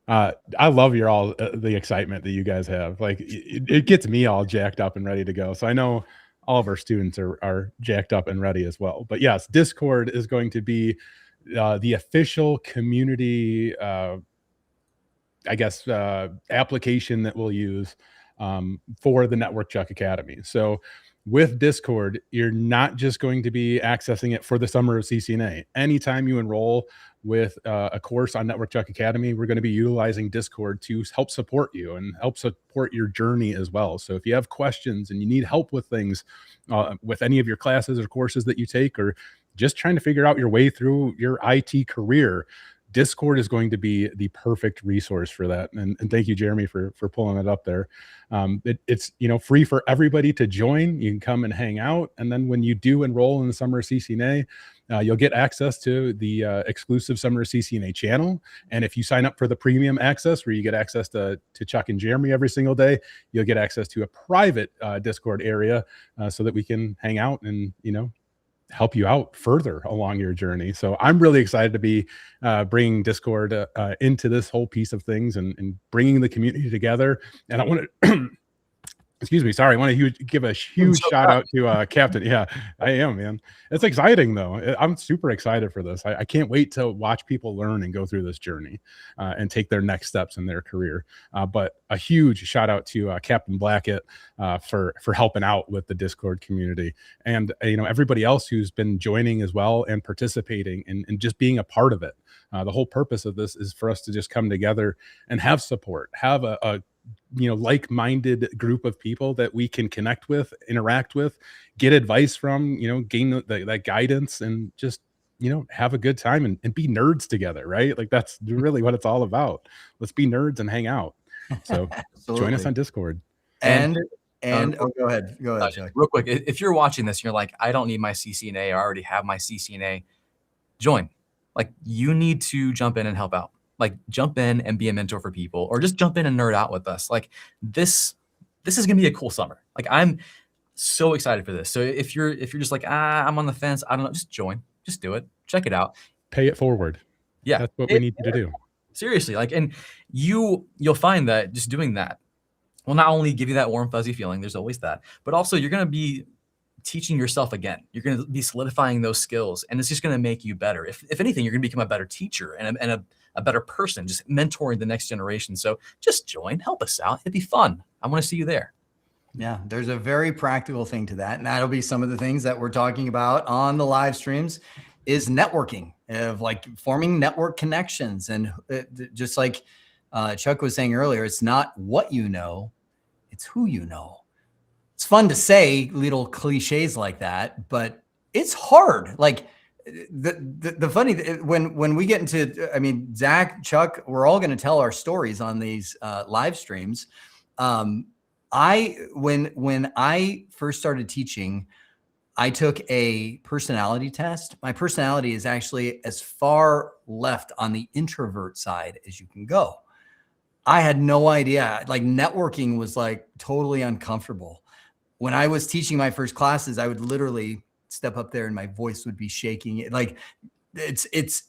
I love the excitement that you guys have. Like it gets me all jacked up and ready to go. So I know all of our students are jacked up and ready as well. But yes, Discord is going to be the official community, application that we'll use for the NetworkChuck Academy. So with Discord, you're not just going to be accessing it for the Summer of CCNA. Anytime you enroll with a course on NetworkChuck Academy, we're going to be utilizing Discord to help support you and help support your journey as well. So if you have questions and you need help with things, with any of your classes or courses that you take, or just trying to figure out your way through your IT career, Discord is going to be the perfect resource for that. And thank you, Jeremy, for pulling it up there. It's, you know, free for everybody to join. You can come and hang out. And then when you do enroll in the Summer of CCNA, you'll get access to the exclusive Summer of CCNA channel. And if you sign up for the premium access, where you get access to Chuck and Jeremy every single day, you'll get access to a private Discord area so that we can hang out and, you know, help you out further along your journey. So I'm really excited to be bringing Discord into this whole piece of things and bringing the community together. And I want to, excuse me, sorry, I want to give a huge shout out to Captain. Yeah, I am, man. It's exciting though. I'm super excited for this. I can't wait to watch people learn and go through this journey and take their next steps in their career. But a huge shout out to Captain Blackett for helping out with the Discord community, and you know, everybody else who's been joining as well and participating and just being a part of it. The whole purpose of this is for us to just come together and have support, have a you know, like-minded group of people that we can connect with, interact with, get advice from, you know, gain that guidance, and just, you know, have a good time and be nerds together, right? Like that's really what it's all about. Let's be nerds and hang out. So join us on Discord. And oh, go ahead, Chuck. Real quick, if you're watching this, you're like, I don't need my CCNA, I already have my CCNA. Join. Like, you need to jump in and help out. Like, jump in and be a mentor for people, or just jump in and nerd out with us. Like, this is gonna be a cool summer. Like, I'm so excited for this. So if you're just like, I'm on the fence, I don't know, just join, just do it, check it out, pay it forward. Yeah, that's what we need to do. Seriously, like, and you'll find that just doing that will not only give you that warm fuzzy feeling, there's always that, but also you're gonna be teaching yourself again. You're going to be solidifying those skills, and it's just going to make you better. If anything, you're going to become a better teacher and a better person, just mentoring the next generation. So just join, help us out. It'd be fun. I want to see you there. Yeah, there's a very practical thing to that. And that'll be some of the things that we're talking about on the live streams, is networking, of like forming network connections. And just like Chuck was saying earlier, it's not what you know, it's who you know. It's fun to say little cliches like that, but it's hard. Like the funny, when we get into, I mean, Zach, Chuck, we're all going to tell our stories on these live streams. When I first started teaching, I took a personality test. My personality is actually as far left on the introvert side as you can go. I had no idea. Like, networking was like totally uncomfortable. When I was teaching my first classes, I would literally step up there and my voice would be shaking. Like, it's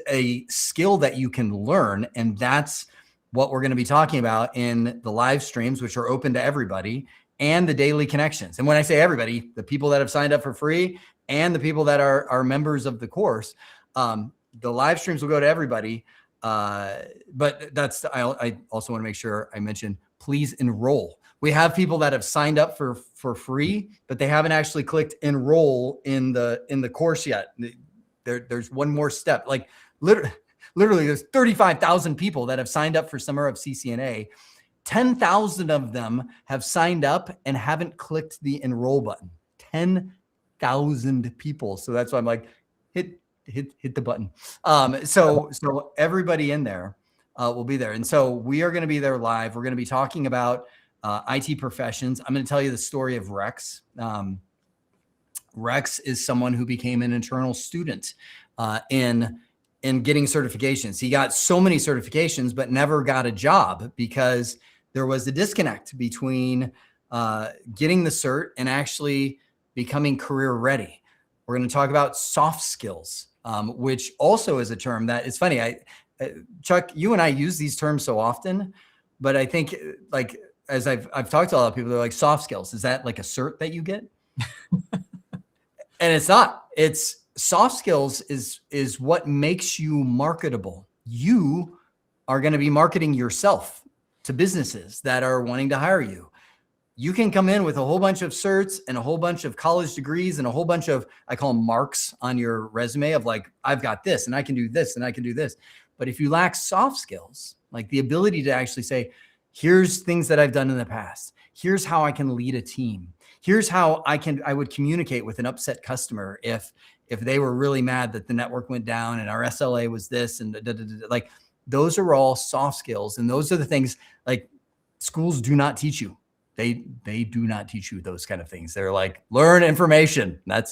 a skill that you can learn. And that's what we're going to be talking about in the live streams, which are open to everybody, and the daily connections. And when I say everybody, the people that have signed up for free and the people that are members of the course, the live streams will go to everybody. But that's, I also want to make sure I mention, please enroll. We have people that have signed up for free, but they haven't actually clicked enroll in the course yet. There's one more step. Like, literally there's 35,000 people that have signed up for Summer of CCNA. 10,000 of them have signed up and haven't clicked the enroll button. 10,000 people. So that's why I'm like, hit the button. So everybody in there will be there. And so we are going to be there live. We're going to be talking about IT professions. I'm going to tell you the story of Rex. Rex is someone who became an internal student in getting certifications. He got so many certifications, but never got a job because there was a disconnect between getting the cert and actually becoming career ready. We're going to talk about soft skills, which also is a term that it's funny. Chuck, you and I use these terms so often, but I think, like, as I've talked to a lot of people, they're like, soft skills. Is that like a cert that you get? And it's not. It's soft skills is what makes you marketable. You are going to be marketing yourself to businesses that are wanting to hire you. You can come in with a whole bunch of certs and a whole bunch of college degrees and a whole bunch of, I call them marks on your resume of like, I've got this and I can do this and I can do this. But if you lack soft skills, like the ability to actually say, here's things that I've done in the past. Here's how I can lead a team. Here's how I would communicate with an upset customer if they were really mad that the network went down and our SLA was this and like, those are all soft skills. And those are the things like schools do not teach you. They do not teach you those kind of things. They're like, learn information. And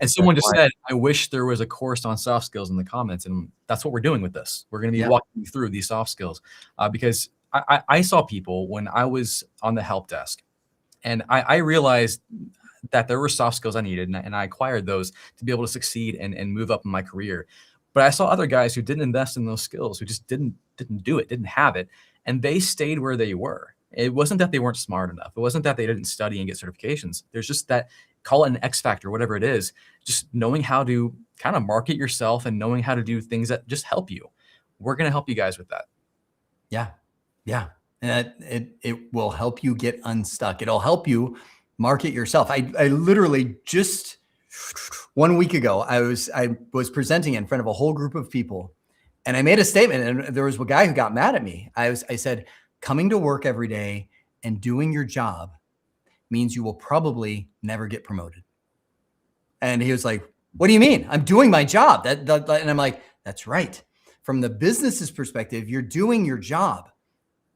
someone just said, I wish there was a course on soft skills in the comments. And that's what we're doing with this. We're going to be walking you through these soft skills because I saw people when I was on the help desk and I realized that there were soft skills I needed and I acquired those to be able to succeed and move up in my career. But I saw other guys who didn't invest in those skills, who just didn't do it, didn't have it. And they stayed where they were. It wasn't that they weren't smart enough. It wasn't that they didn't study and get certifications. There's just that, call it an X factor, whatever it is, just knowing how to kind of market yourself and knowing how to do things that just help you. We're going to help you guys with that. Yeah. Yeah. And it will help you get unstuck. It'll help you market yourself. I literally just 1 week ago, I was presenting in front of a whole group of people and I made a statement and there was a guy who got mad at me. I said, coming to work every day and doing your job means you will probably never get promoted. And he was like, what do you mean? I'm doing my job. And I'm like, that's right. From the business's perspective, you're doing your job,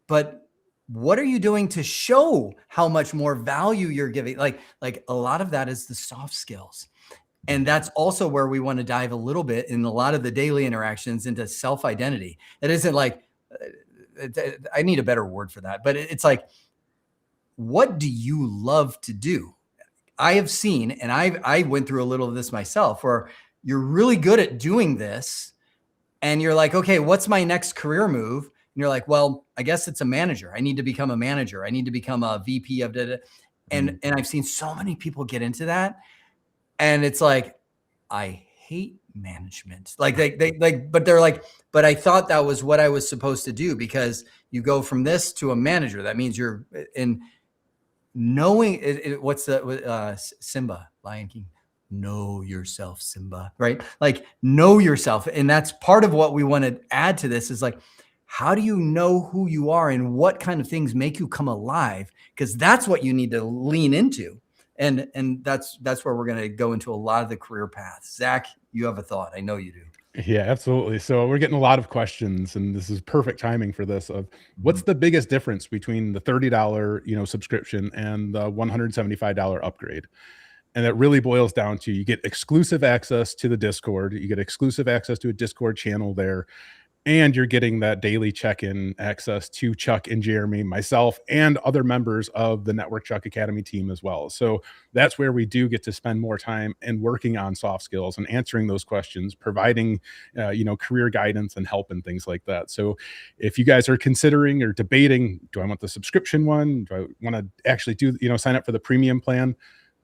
but what are you doing to show how much more value you're giving? Like a lot of that is the soft skills. And that's also where we want to dive a little bit in a lot of the daily interactions into self-identity. It isn't like, I need a better word for that, but it's like, what do you love to do? I have seen, and I went through a little of this myself, where you're really good at doing this and you're like, okay, what's my next career move? And you're like, well, I guess it's a manager. I need to become a manager. I need to become a VP of da. And I've seen so many people get into that. And it's like, I hate management. Like but they're like, but I thought that was what I was supposed to do because you go from this to a manager. That means you're in knowing what's the Simba, Lion King, know yourself, Simba, right? Like know yourself. And that's part of what we want to add to this is like, how do you know who you are and what kind of things make you come alive? Because that's what you need to lean into. And that's where we're going to go into a lot of the career paths. Zach, you have a thought. I know you do. Yeah, absolutely. So we're getting a lot of questions, and this is perfect timing for this. Of what's the biggest difference between the $30 subscription and the $175 upgrade? And it really boils down to you get exclusive access to the Discord, you get exclusive access to a Discord channel there, and you're getting that daily check-in access to Chuck and Jeremy, myself, and other members of the NetworkChuck Academy team as well. So that's where we do get to spend more time and working on soft skills and answering those questions, providing, career guidance and help and things like that. So if you guys are considering or debating, do I want the subscription one? Do I want to actually do, sign up for the premium plan?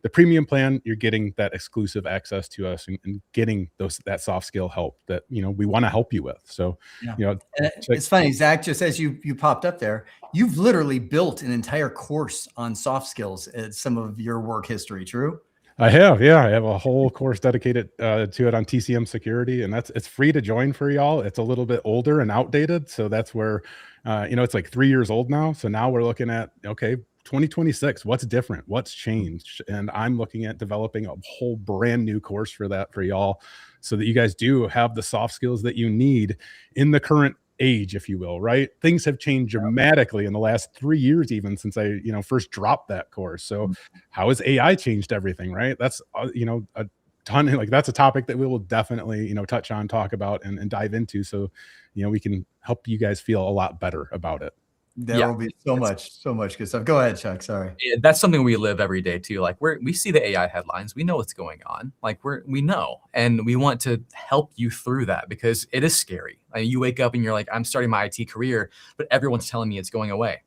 The premium plan, you're getting that exclusive access to us and getting that soft skill help that, we want to help you with. So, and it's funny, Zach, just as you popped up there, you've literally built an entire course on soft skills at some of your work history, true? I have, yeah. I have a whole course dedicated to it on TCM security, and it's free to join for y'all. It's a little bit older and outdated. So that's where, it's like 3 years old now. So now we're looking at, okay, 2026, what's different, what's changed? And I'm looking at developing a whole brand new course for that for y'all so that you guys do have the soft skills that you need in the current age, if you will, right? Things have changed dramatically in the last 3 years, even since I, first dropped that course. So how has AI changed everything, right? That's, a ton, like that's a topic that we will definitely, touch on, talk about and dive into. So, we can help you guys feel a lot better about it. There will be so much good stuff. Go ahead, Chuck. Sorry. That's something we live every day too. Like we see the AI headlines, we know what's going on. Like we know, and we want to help you through that because it is scary. Like you wake up and you're like, I'm starting my IT career, but everyone's telling me it's going away.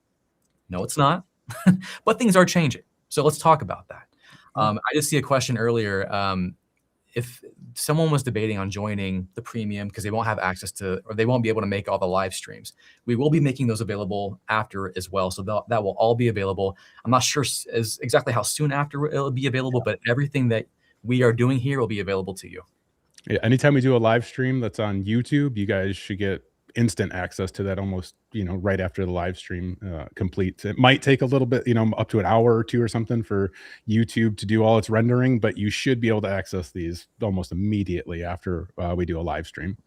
No, it's not. But things are changing. So let's talk about that. I just see a question earlier. if someone was debating on joining the premium because they won't have access to, or they won't be able to make all the live streams, we will be making those available after as well. So that will all be available. I'm not sure as exactly how soon after it'll be available, but everything that we are doing here will be available to you. Yeah, anytime we do a live stream that's on YouTube, you guys should get instant access to that almost, right after the live stream completes. It might take a little bit, up to an hour or two or something for YouTube to do all its rendering, but you should be able to access these almost immediately after we do a live stream.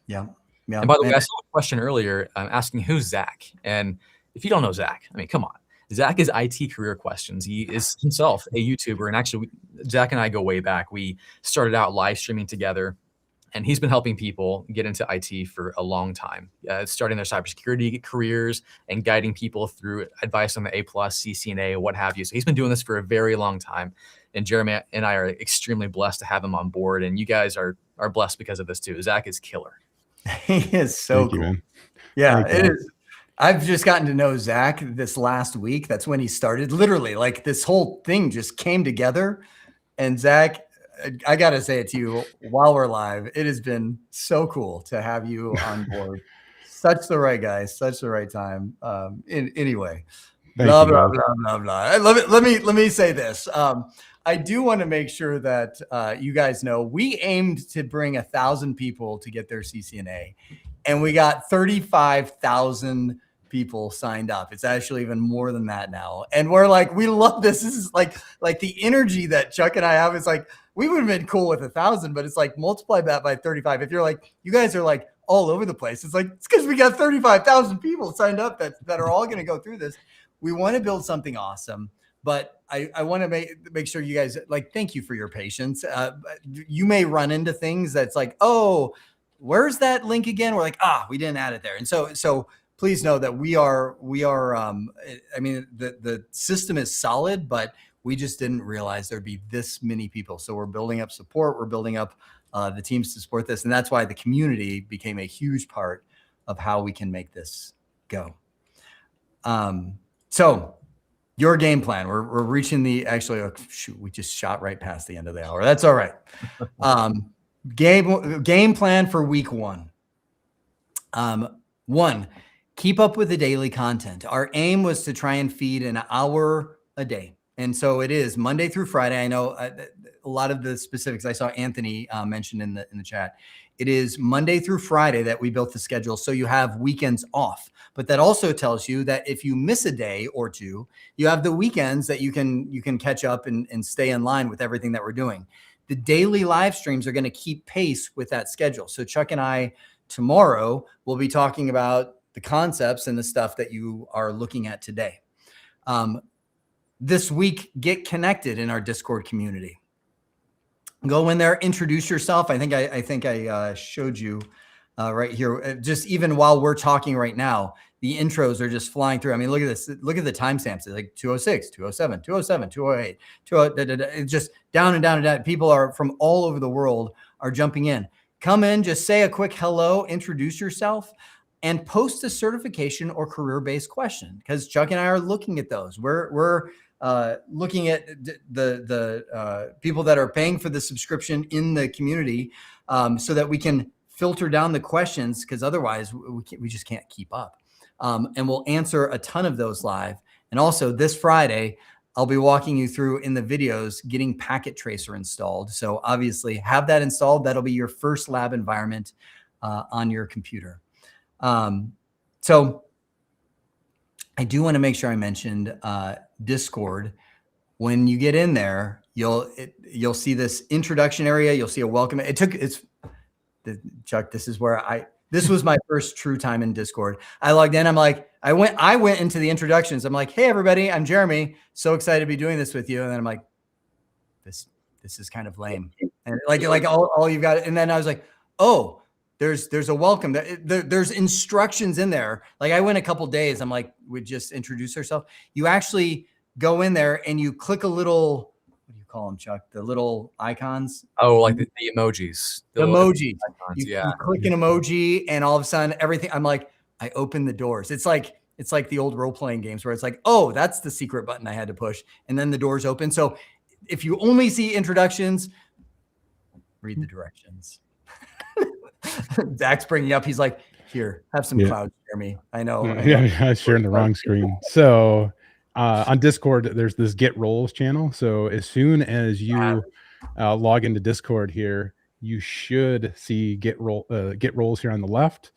Yeah. And by the way, I saw a question earlier asking who's Zach. And if you don't know Zach, I mean, come on. Zach is IT Career Questions. He is himself a YouTuber. And actually, Zach and I go way back. We started out live streaming together. And he's been helping people get into IT for a long time, starting their cybersecurity careers and guiding people through advice on the A+, CCNA, what have you. So he's been doing this for a very long time. And Jeremy and I are extremely blessed to have him on board. And you guys are blessed because of this too. Zach is killer. He is so cool. Man. Yeah, it is. I've just gotten to know Zach this last week. That's when he started. Literally, like this whole thing just came together. And Zach, I got to say it to you while we're live. It has been so cool to have you on board. Such the right guy, such the right time. Anyway, blah, blah, blah, blah, blah. I love it. Let me say this. I do want to make sure that you guys know we aimed to bring 1,000 people to get their CCNA, and we got 35,000 people signed up. It's actually even more than that now. And we're like, we love this. This is like the energy that Chuck and I have is like, we would have been cool with 1,000, but it's like multiply that by 35. If you're like, you guys are like all over the place. It's like, it's because we got 35,000 people signed up that are all going to go through this. We want to build something awesome, but I want to make sure you guys thank you for your patience. You may run into things that's like, oh, where's that link again? We're like, we didn't add it there. And so please know that we are, I mean, the system is solid, but we just didn't realize there'd be this many people. So we're building up support. We're building up the teams to support this. And that's why the community became a huge part of how we can make this go. So your game plan, we're reaching we just shot right past the end of the hour. That's all right. Game plan for week 1. 1, keep up with the daily content. Our aim was to try and feed an hour a day. And so it is Monday through Friday. I know a lot of the specifics I saw Anthony mentioned in the chat. It is Monday through Friday that we built the schedule. So you have weekends off, but that also tells you that if you miss a day or two, you have the weekends that you can catch up and stay in line with everything that we're doing. The daily live streams are going to keep pace with that schedule. So Chuck and I tomorrow will be talking about the concepts and the stuff that you are looking at today. This week, get connected in our Discord community. Go in there, introduce yourself. I think I showed you right here. Just even while we're talking right now, the intros are just flying through. I mean, look at this. Look at the timestamps. It's like 206, 207, 207, 208, 208. It's just down and down and down. People are from all over the world are jumping in. Come in, just say a quick hello, introduce yourself, and post a certification or career-based question, because Chuck and I are looking at those. We're looking at the people that are paying for the subscription in the community so that we can filter down the questions, because otherwise we just can't keep up. And we'll answer a ton of those live. And also this Friday, I'll be walking you through in the videos getting Packet Tracer installed. So obviously have that installed. That'll be your first lab environment on your computer. So I do want to make sure I mentioned Discord. When you get in there, you'll see this introduction area. You'll see a welcome. Chuck, this was my first true time in Discord. I logged in. I'm like, I went into the introductions. I'm like, hey everybody, I'm Jeremy. So excited to be doing this with you. And then I'm like, this is kind of lame. And like all you've got. And then I was like, oh, there's a welcome. There's instructions in there. Like I went a couple days. I'm like, we just introduce ourselves. You actually go in there and you click a little, what do you call them, Chuck? The little icons. Oh, like the emojis. The emojis. Icons, you click an emoji and all of a sudden everything, I'm like, I open the doors. It's like the old role-playing games where it's like, oh, that's the secret button I had to push. And then the doors open. So if you only see introductions, read the directions. Zach's bringing up. He's like, here, have some clouds, Jeremy. I know. Yeah, sharing the wrong screen. So on Discord, there's this Get Roles channel. So as soon as you log into Discord here, you should see Get Roles here on the left.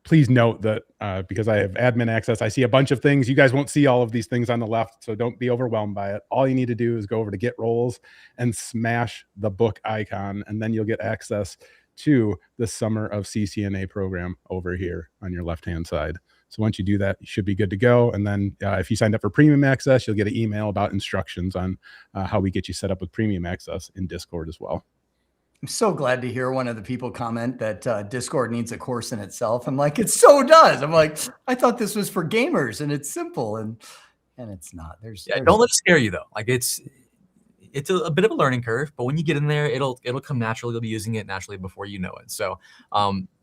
Please note that because I have admin access, I see a bunch of things. You guys won't see all of these things on the left, so don't be overwhelmed by it. All you need to do is go over to Get Roles and smash the book icon, and then you'll get access to the Summer of CCNA program over here on your left-hand side. So once you do that, you should be good to go. And then if you signed up for premium access, you'll get an email about instructions on how we get you set up with premium access in Discord as well. I'm so glad to hear one of the people comment that Discord needs a course in itself. I'm like, it so does. I'm like, I thought this was for gamers and it's simple, and it's not. Don't let it scare you though. Like it's a bit of a learning curve, but when you get in there, it'll come naturally. You'll be using it naturally before you know it. So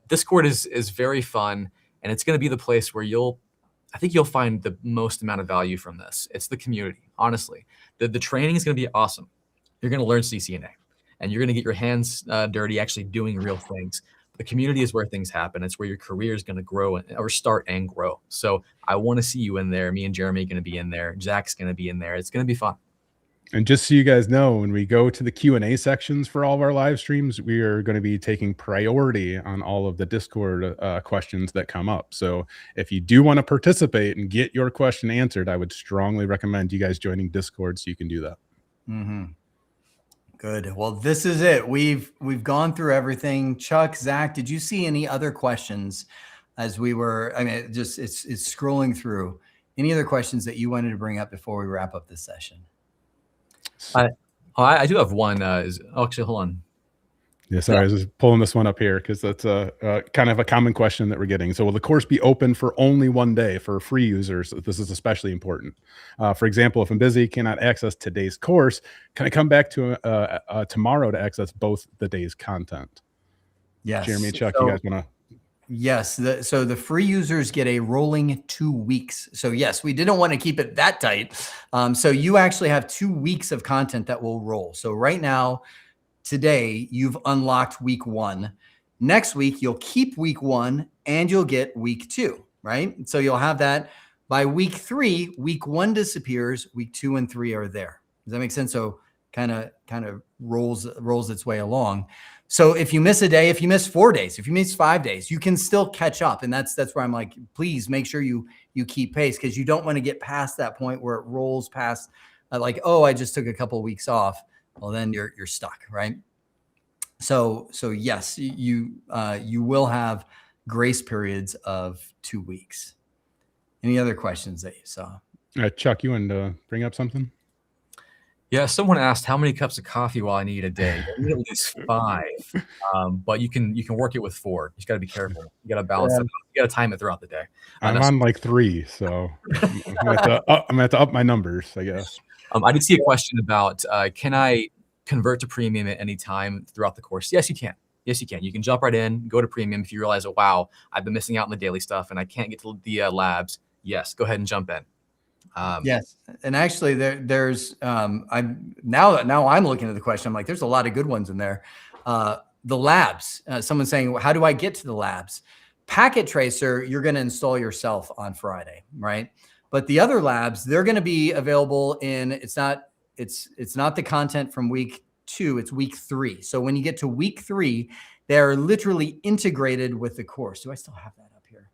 Discord is very fun, and it's going to be the place where I think you'll find the most amount of value from this. It's the community, honestly. The training is going to be awesome. You're going to learn CCNA. And you're going to get your hands dirty actually doing real things. The community is where things happen. It's where your career is going to grow or start and grow. So I want to see you in there. Me and Jeremy are going to be in there. Zach's going to be in there. It's going to be fun. And just so you guys know, when we go to the Q&A sections for all of our live streams, we are going to be taking priority on all of the Discord questions that come up. So if you do want to participate and get your question answered, I would strongly recommend you guys joining Discord so you can do that. Mm-hmm. Good. Well, this is it. We've gone through everything. Chuck, Zach, did you see any other questions as we were? I mean, it's scrolling through. Any other questions that you wanted to bring up before we wrap up this session? I do have one. Actually, hold on. Yeah, sorry, I was just pulling this one up here because that's a kind of a common question that we're getting. So will the course be open for only one day for free users? This is especially important. For example, if I'm busy, cannot access today's course, can I come back to tomorrow to access both the day's content? Yes. Jeremy and Chuck, you guys want to? Yes. So the free users get a rolling 2 weeks. So yes, we didn't want to keep it that tight. So you actually have 2 weeks of content that will roll. So right now, today, you've unlocked week 1. Next week, you'll keep week 1 and you'll get week 2, right? So you'll have that by week 3, week 1 disappears, week 2 and 3 are there. Does that make sense? So kind of rolls its way along. So if you miss a day, if you miss 4 days, if you miss 5 days, you can still catch up. And that's where I'm like, please make sure you keep pace, because you don't want to get past that point where it rolls past like, oh, I just took a couple of weeks off. Well, then you're stuck, right? So yes, you will have grace periods of 2 weeks. Any other questions that you saw? Chuck, you wanted to bring up something? Yeah, someone asked how many cups of coffee will I need a day? I need at least 5, but you can work it with 4. You just got to be careful. You got to balance it. You got to time it throughout the day. I'm on like 3, so I'm gonna have to up my numbers, I guess. I did see a question about, can I convert to premium at any time throughout the course? Yes, you can. Yes, you can. You can jump right in, go to premium. If you realize, oh, wow, I've been missing out on the daily stuff and I can't get to the labs. Yes, go ahead and jump in. Yes. And actually there's, now I'm looking at the question. I'm like, there's a lot of good ones in there. The labs, someone's saying, how do I get to the labs? Packet Tracer, you're going to install yourself on Friday, right? But the other labs, they're going to be available it's not the content from week 2, it's week 3. So when you get to week 3, they're literally integrated with the course. Do I still have that up here?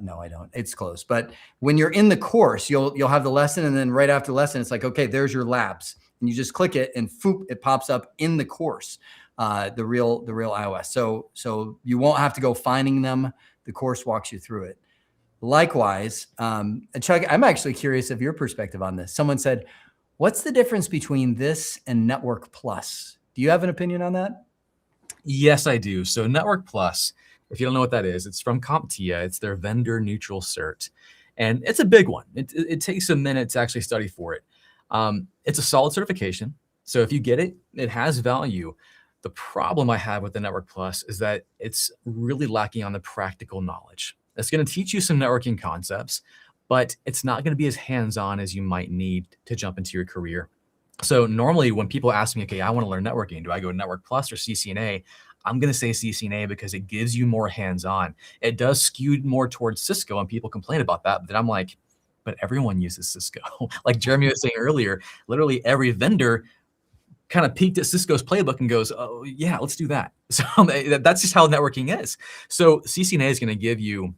No, I don't. It's closed. But when you're in the course, you'll have the lesson, and then right after the lesson, it's like, okay, there's your labs. And you just click it and foop, it pops up in the course, the real iOS. So you won't have to go finding them. The course walks you through it. Likewise, Chuck, I'm actually curious of your perspective on this. Someone said, what's the difference between this and Network Plus? Do you have an opinion on that? Yes, I do. So Network Plus, if you don't know what that is, it's from CompTIA. It's their vendor neutral cert. And it's a big one. It takes a minute to actually study for it. It's a solid certification. So if you get it, it has value. The problem I have with the Network Plus is that it's really lacking on the practical knowledge. It's going to teach you some networking concepts, but it's not going to be as hands-on as you might need to jump into your career. So normally when people ask me, okay, I want to learn networking, do I go Network Plus or CCNA? I'm going to say CCNA because it gives you more hands-on. It does skew more towards Cisco, and people complain about that. But then I'm like, but everyone uses Cisco. Like Jeremy was saying earlier, literally every vendor kind of peeked at Cisco's playbook and goes, oh yeah, let's do that. So that's just how networking is. So CCNA is going to give you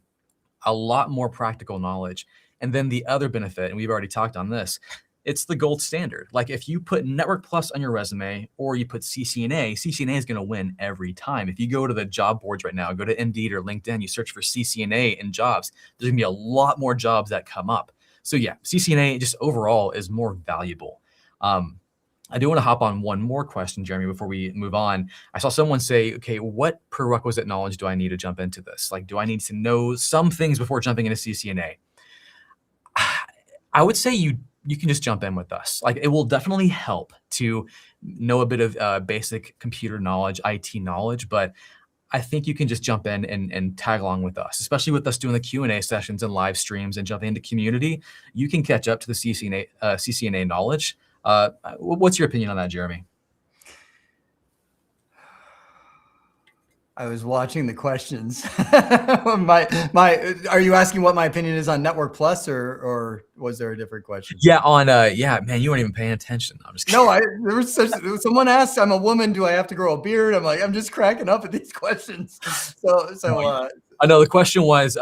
a lot more practical knowledge. And then the other benefit, and we've already talked on this, it's the gold standard. Like if you put Network Plus on your resume or you put CCNA, CCNA is going to win every time. If you go to the job boards right now, go to Indeed or LinkedIn, you search for CCNA in jobs, there's going to be a lot more jobs that come up. So yeah, CCNA just overall is more valuable. I do want to hop on one more question, Jeremy, before we move on. I saw someone say, okay, what prerequisite knowledge do I need to jump into this? Like, do I need to know some things before jumping into CCNA? I would say you can just jump in with us. Like, it will definitely help to know a bit of basic computer knowledge, IT knowledge, but I think you can just jump in and tag along with us, especially with us doing the Q&A sessions and live streams and jumping into community. You can catch up to the CCNA knowledge. What's your opinion on that, Jeremy? I was watching the questions. Are you asking what my opinion is on Network Plus, or was there a different question? Yeah, on yeah, man, you weren't even paying attention. I'm just kidding. No, someone asked, I'm a woman, do I have to grow a beard? I'm like, I'm just cracking up at these questions. I know the question was,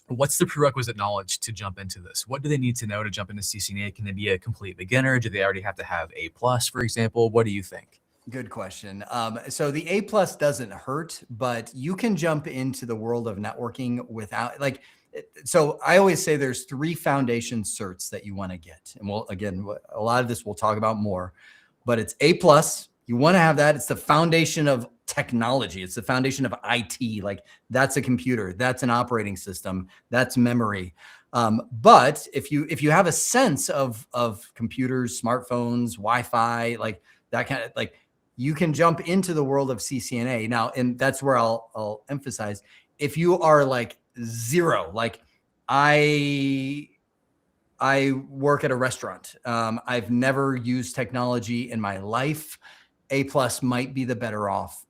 what's the prerequisite knowledge to jump into this? What do they need to know to jump into CCNA? Can they be a complete beginner? Do they already have to have A+, for example? What do you think? Good question. So the A+ doesn't hurt, but you can jump into the world of networking without so I always say there's 3 foundation certs that you want to get. And again, a lot of this we'll talk about more, but it's A+. You want to have that. It's the foundation of technology. It's the foundation of IT. Like that's a computer, that's an operating system, that's memory. But if you have a sense of computers, smartphones, Wi-Fi, like that kind of you can jump into the world of CCNA now. And that's where I'll emphasize, if you are like 0, like I work at a restaurant. I've never used technology in my life. A+ might be the better off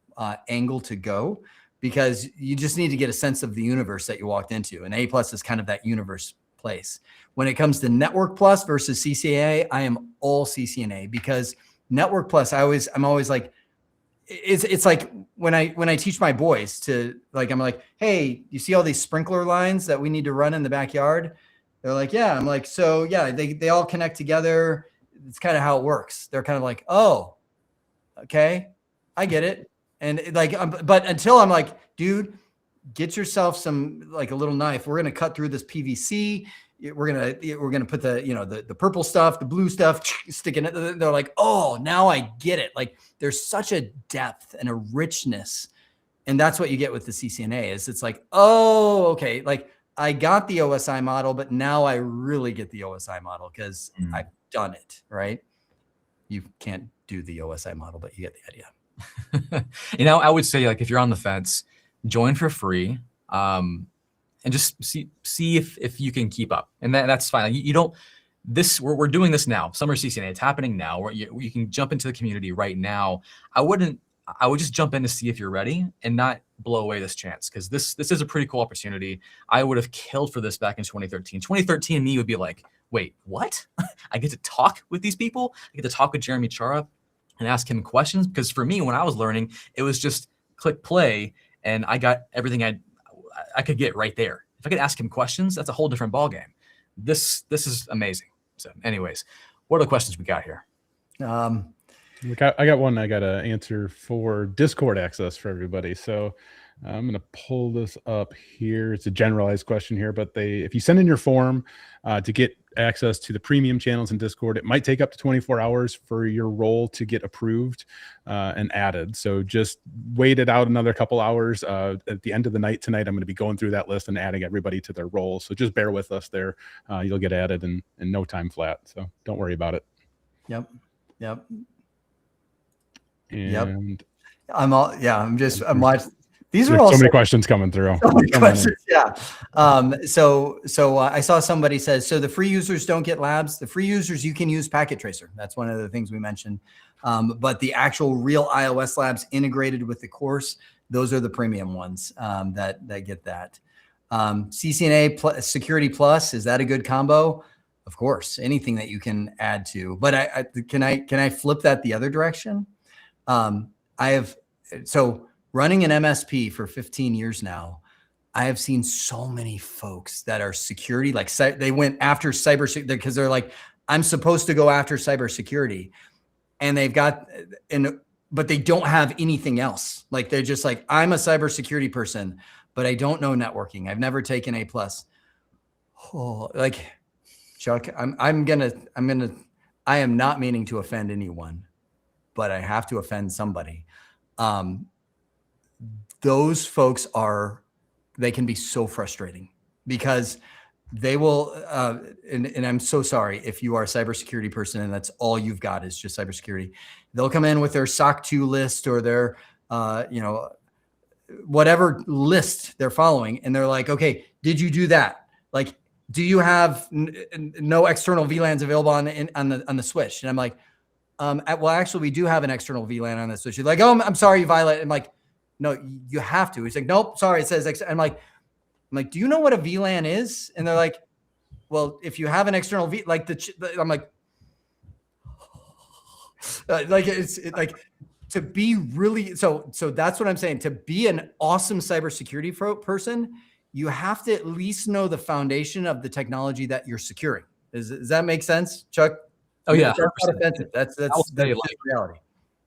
angle to go, because you just need to get a sense of the universe that you walked into. And A+ is kind of that universe place. When it comes to Network Plus versus CCNA, I am all CCNA, because Network Plus, I'm always like, it's like when I teach my boys to I'm like, hey, you see all these sprinkler lines that we need to run in the backyard? They're like, yeah. I'm like, so yeah, they all connect together. It's kind of how it works. They're kind of like, oh, okay, I get it. And but until I'm like, dude, get yourself some, like a little knife. We're going to cut through this PVC. We're going to put the purple stuff, the blue stuff, stick in it. They're like, oh, now I get it. Like there's such a depth and a richness. And that's what you get with the CCNA is it's like, oh, okay. Like I got the OSI model, but now I really get the OSI model because I've done it, right? You can't do the OSI model, but you get the idea. I would say, like, if you're on the fence, join for free, and just see if you can keep up, and that's fine. You don't. We're doing this now. Summer CCNA, it's happening now. Where you can jump into the community right now. I would just jump in to see if you're ready and not blow away this chance, because this is a pretty cool opportunity. I would have killed for this back in 2013. 2013, me would be like, wait, what? I get to talk with these people. I get to talk with Jeremy Ciora and ask him questions, because for me, when I was learning, it was just click play and I got everything I could get right there. If I could ask him questions, that's a whole different ballgame. This is amazing. So anyways, what are the questions we got here? Look, I got one I got to answer for Discord access for everybody. So I'm going to pull this up here. It's a generalized question here, but if you send in your form to get access to the premium channels in Discord, it might take up to 24 hours for your role to get approved and added. So just wait it out another couple hours. At the end of the night tonight, I'm going to be going through that list and adding everybody to their role. So just bear with us there. You'll get added in no time flat. So don't worry about it. Yep. And I'm watching. These are There's all so many questions coming through. so many questions. Yeah. So I saw somebody says, so the free users don't get labs. The free users, you can use Packet Tracer. That's one of the things we mentioned. But the actual real iOS labs integrated with the course, those are the premium ones that get that. CCNA plus Security Plus, is that a good combo? Of course, anything that you can add to. But can I flip that the other direction? Running an MSP for 15 years now, I have seen so many folks that are security, like they went after cybersecurity because they're like, I'm supposed to go after cybersecurity, and but they don't have anything else. Like they're just like, I'm a cybersecurity person, but I don't know networking. I've never taken A+. Oh, like Chuck, I am not meaning to offend anyone, but I have to offend somebody. Those folks they can be so frustrating because they will, and I'm so sorry if you are a cybersecurity person and that's all you've got is just cybersecurity. They'll come in with their SOC 2 list or their, whatever list they're following. And they're like, okay, did you do that? Like, do you have no external VLANs available on the switch? And I'm like, well, actually, we do have an external VLAN on this switch. You're like, oh, I'm sorry, you violate. I'm like, no, you have to. He's like, nope, sorry, it says. I'm like, do you know what a VLAN is? And they're like, well, if you have an external I'm like, it's like to be really, so that's what I'm saying. To be an awesome cybersecurity person, you have to at least know the foundation of the technology that you're securing. Does that make sense, Chuck? Oh yeah, that's not offensive. That's reality.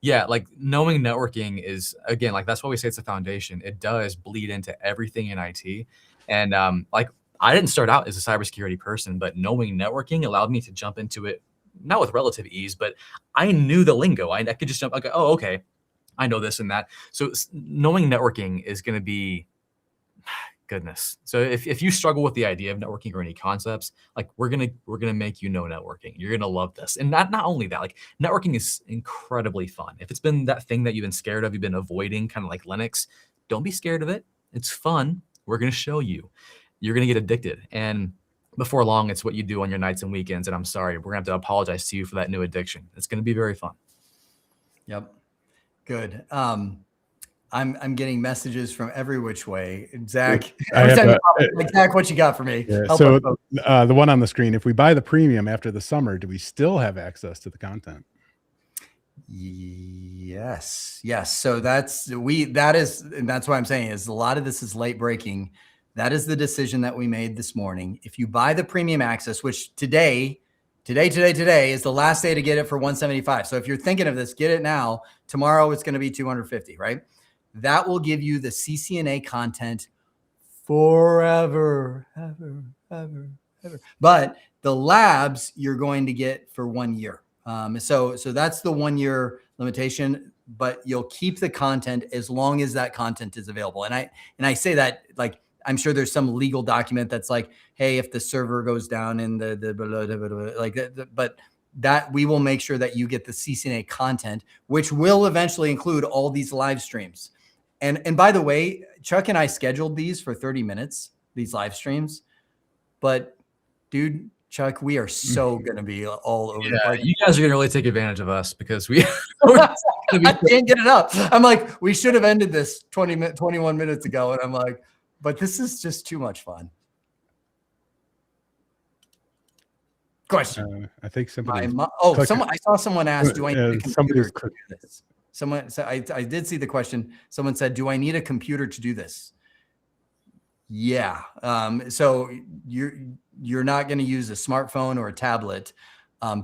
Yeah, like knowing networking is, again, like that's why we say it's a foundation. It does bleed into everything in IT. And like I didn't start out as a cybersecurity person, but knowing networking allowed me to jump into it, not with relative ease, but I knew the lingo. I could just jump like, oh, okay, I know this and that. So knowing networking is going to be, goodness. So if you struggle with the idea of networking or any concepts, like we're gonna make you know networking. You're gonna love this. And not only that, like networking is incredibly fun. If it's been that thing that you've been scared of, you've been avoiding, kind of like Linux, don't be scared of it. It's fun. We're gonna show you. You're gonna get addicted. And before long, it's what you do on your nights and weekends. And I'm sorry, we're gonna have to apologize to you for that new addiction. It's gonna be very fun. Yep. Good. I'm getting messages from every which way. Zach, Zach, what you got for me? Yeah, so the one on the screen, if we buy the premium after the summer, do we still have access to the content? Yes. So that's why I'm saying is a lot of this is late breaking. That is the decision that we made this morning. If you buy the premium access, which today is the last day to get it for $175. So if you're thinking of this, get it now. Tomorrow it's going to be $250, right? That will give you the CCNA content forever, ever. But the labs you're going to get for 1 year. So that's the 1 year limitation, but you'll keep the content as long as that content is available. And I say that like, I'm sure there's some legal document that's like, hey, if the server goes down in but that we will make sure that you get the CCNA content, which will eventually include all these live streams. And by the way, Chuck and I scheduled these for 30 minutes, these live streams. But dude, Chuck, we are so going to be all over the place. You guys are going to really take advantage of us because I can't get it up. I'm like, we should have ended this 21 minutes ago. And I'm like, but this is just too much fun. Question. I think somebody. I saw someone ask, do I need a computer to do this? Someone said, I did see the question. Someone said, do I need a computer to do this? Yeah. So you're not going to use a smartphone or a tablet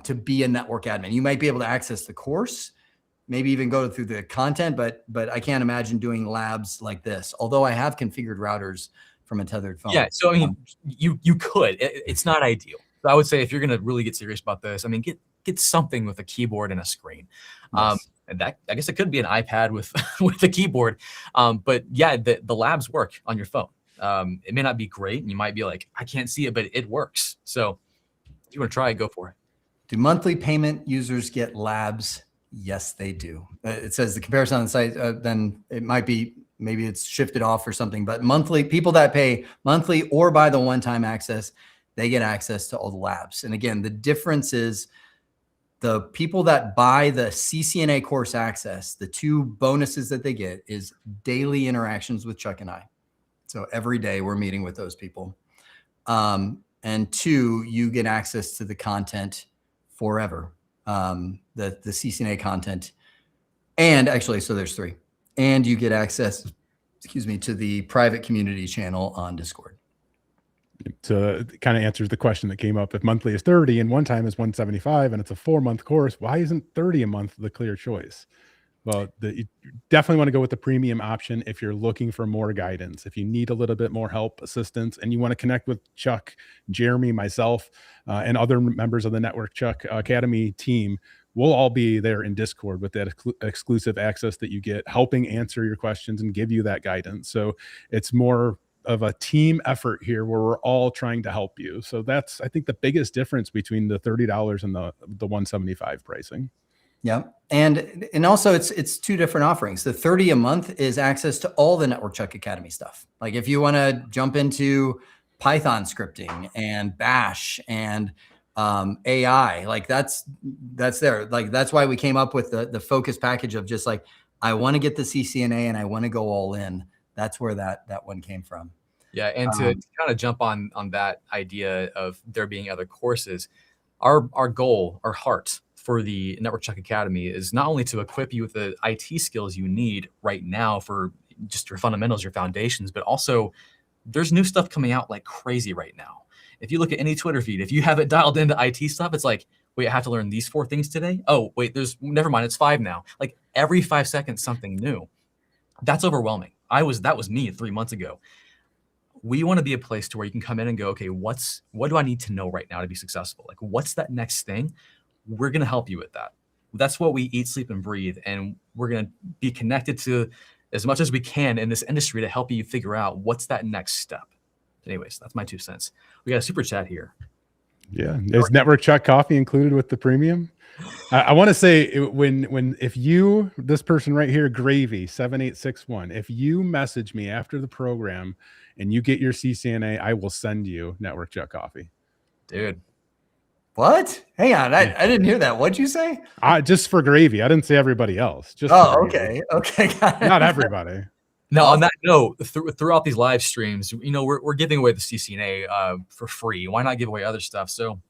to be a network admin. You might be able to access the course, maybe even go through the content, but I can't imagine doing labs like this. Although I have configured routers from a tethered phone. Yeah. So I mean, you could. It's not ideal. So I would say if you're going to really get serious about this, I mean, get something with a keyboard and a screen. Yes. And that, I guess it could be an iPad with a keyboard. But yeah, the labs work on your phone. It may not be great, and you might be like, I can't see it, but it works. So if you want to try it, go for it. Do monthly payment users get labs? Yes, they do. It says the comparison on the site, then it might be maybe it's shifted off or something, but monthly, people that pay monthly or buy the one-time access, they get access to all the labs. And again, the difference is the people that buy the CCNA course access, the two bonuses that they get is daily interactions with Chuck and I. So every day we're meeting with those people. And two, you get access to the content forever, the CCNA content. And actually, so there's three. And you get access, excuse me, to the private community channel on Discord. So it kind of answers the question that came up. If monthly is 30 and one time is 175 and it's a 4-month course, why isn't 30 a month the clear choice? Well, you definitely want to go with the premium option if you're looking for more guidance, if you need a little bit more help, assistance, and you want to connect with Chuck, Jeremy, myself, and other members of the NetworkChuck Academy team. We'll all be there in Discord with that exclusive access that you get, helping answer your questions and give you that guidance. So it's more of a team effort here where we're all trying to help you. So that's, I think, the biggest difference between the $30 and the 175 pricing. Yeah. And also it's two different offerings. The 30 a month is access to all the NetworkChuck Academy stuff. Like if you want to jump into Python scripting and Bash and AI, like that's there. Like that's why we came up with the focus package of just like, I want to get the CCNA and I want to go all in. That's where that one came from. Yeah. And to kind of jump on that idea of there being other courses, our goal, our heart for the NetworkChuck Academy is not only to equip you with the IT skills you need right now for just your fundamentals, your foundations, but also there's new stuff coming out like crazy right now. If you look at any Twitter feed, if you have it dialed into IT stuff, it's like, wait, I have to learn these 4 things today. Oh, wait, never mind. It's 5 now. Like every 5 seconds, something new. That's overwhelming. That was me 3 months ago. We want to be a place to where you can come in and go, okay, what do I need to know right now to be successful? Like, what's that next thing? We're going to help you with that. That's what we eat, sleep, and breathe. And we're going to be connected to as much as we can in this industry to help you figure out what's that next step. Anyways, that's my 2 cents. We got a super chat here. Yeah. Is NetworkChuck coffee included with the premium? I want to say if you, this person right here, Gravy 7861, if you message me after the program and you get your CCNA, I will send you NetworkChuck coffee. Dude. What? Hang on. I didn't hear that. What'd you say? Just for Gravy. I didn't say everybody else. Just okay. Okay. Got it. Not everybody. Now, on that note, throughout these live streams, we're giving away the CCNA for free. Why not give away other stuff? So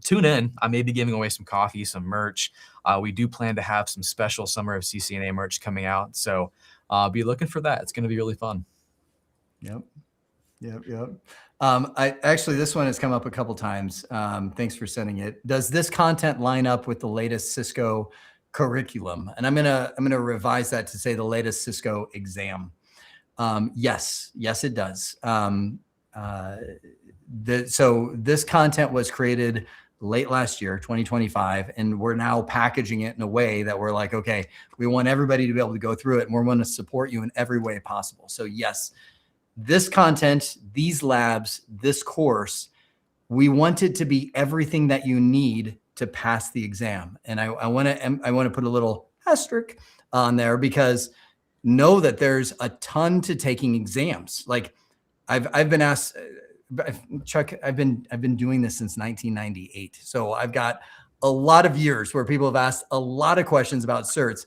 tune in. I may be giving away some coffee, some merch. We do plan to have some special Summer of CCNA merch coming out. So be looking for that. It's going to be really fun. Yep. This one has come up a couple times. Thanks for sending it. Does this content line up with the latest Cisco curriculum? And I'm gonna revise that to say the latest Cisco exam. Yes, it does. So this content was created late last year, 2025, and we're now packaging it in a way that we're like, okay, we want everybody to be able to go through it, and we're going to support you in every way possible. So yes, this content, these labs, this course, we want it to be everything that you need to pass the exam. And I want to put a little asterisk on there because know that there's a ton to taking exams. Like I've been asked, Chuck, I've been doing this since 1998. So I've got a lot of years where people have asked a lot of questions about certs.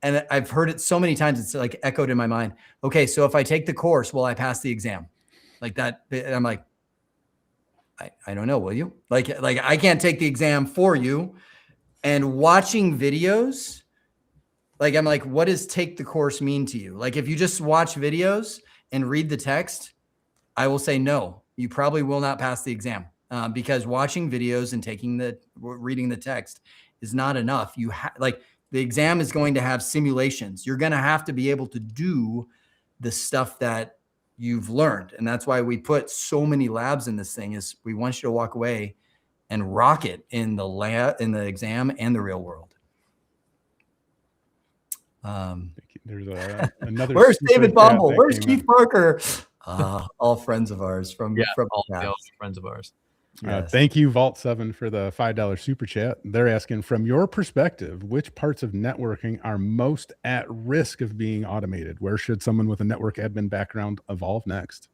And I've heard it so many times, it's like echoed in my mind. Okay, so if I take the course, will I pass the exam? Like that, and I'm like, I don't know, will you? Like I can't take the exam for you. And watching videos, like I'm like, what does take the course mean to you? Like if you just watch videos and read the text, I will say no, you probably will not pass the exam because watching videos and reading the text is not enough. The exam is going to have simulations. You're going to have to be able to do the stuff that you've learned. And that's why we put so many labs in this thing is we want you to walk away and rock it in the lab, in the exam and the real world. There's another. Where's David Bumble? Where's Keith Parker? All friends of ours from all friends of ours. Yes. Thank you, Vault7, for the $5 super chat. They're asking, from your perspective, which parts of networking are most at risk of being automated? Where should someone with a network admin background evolve next?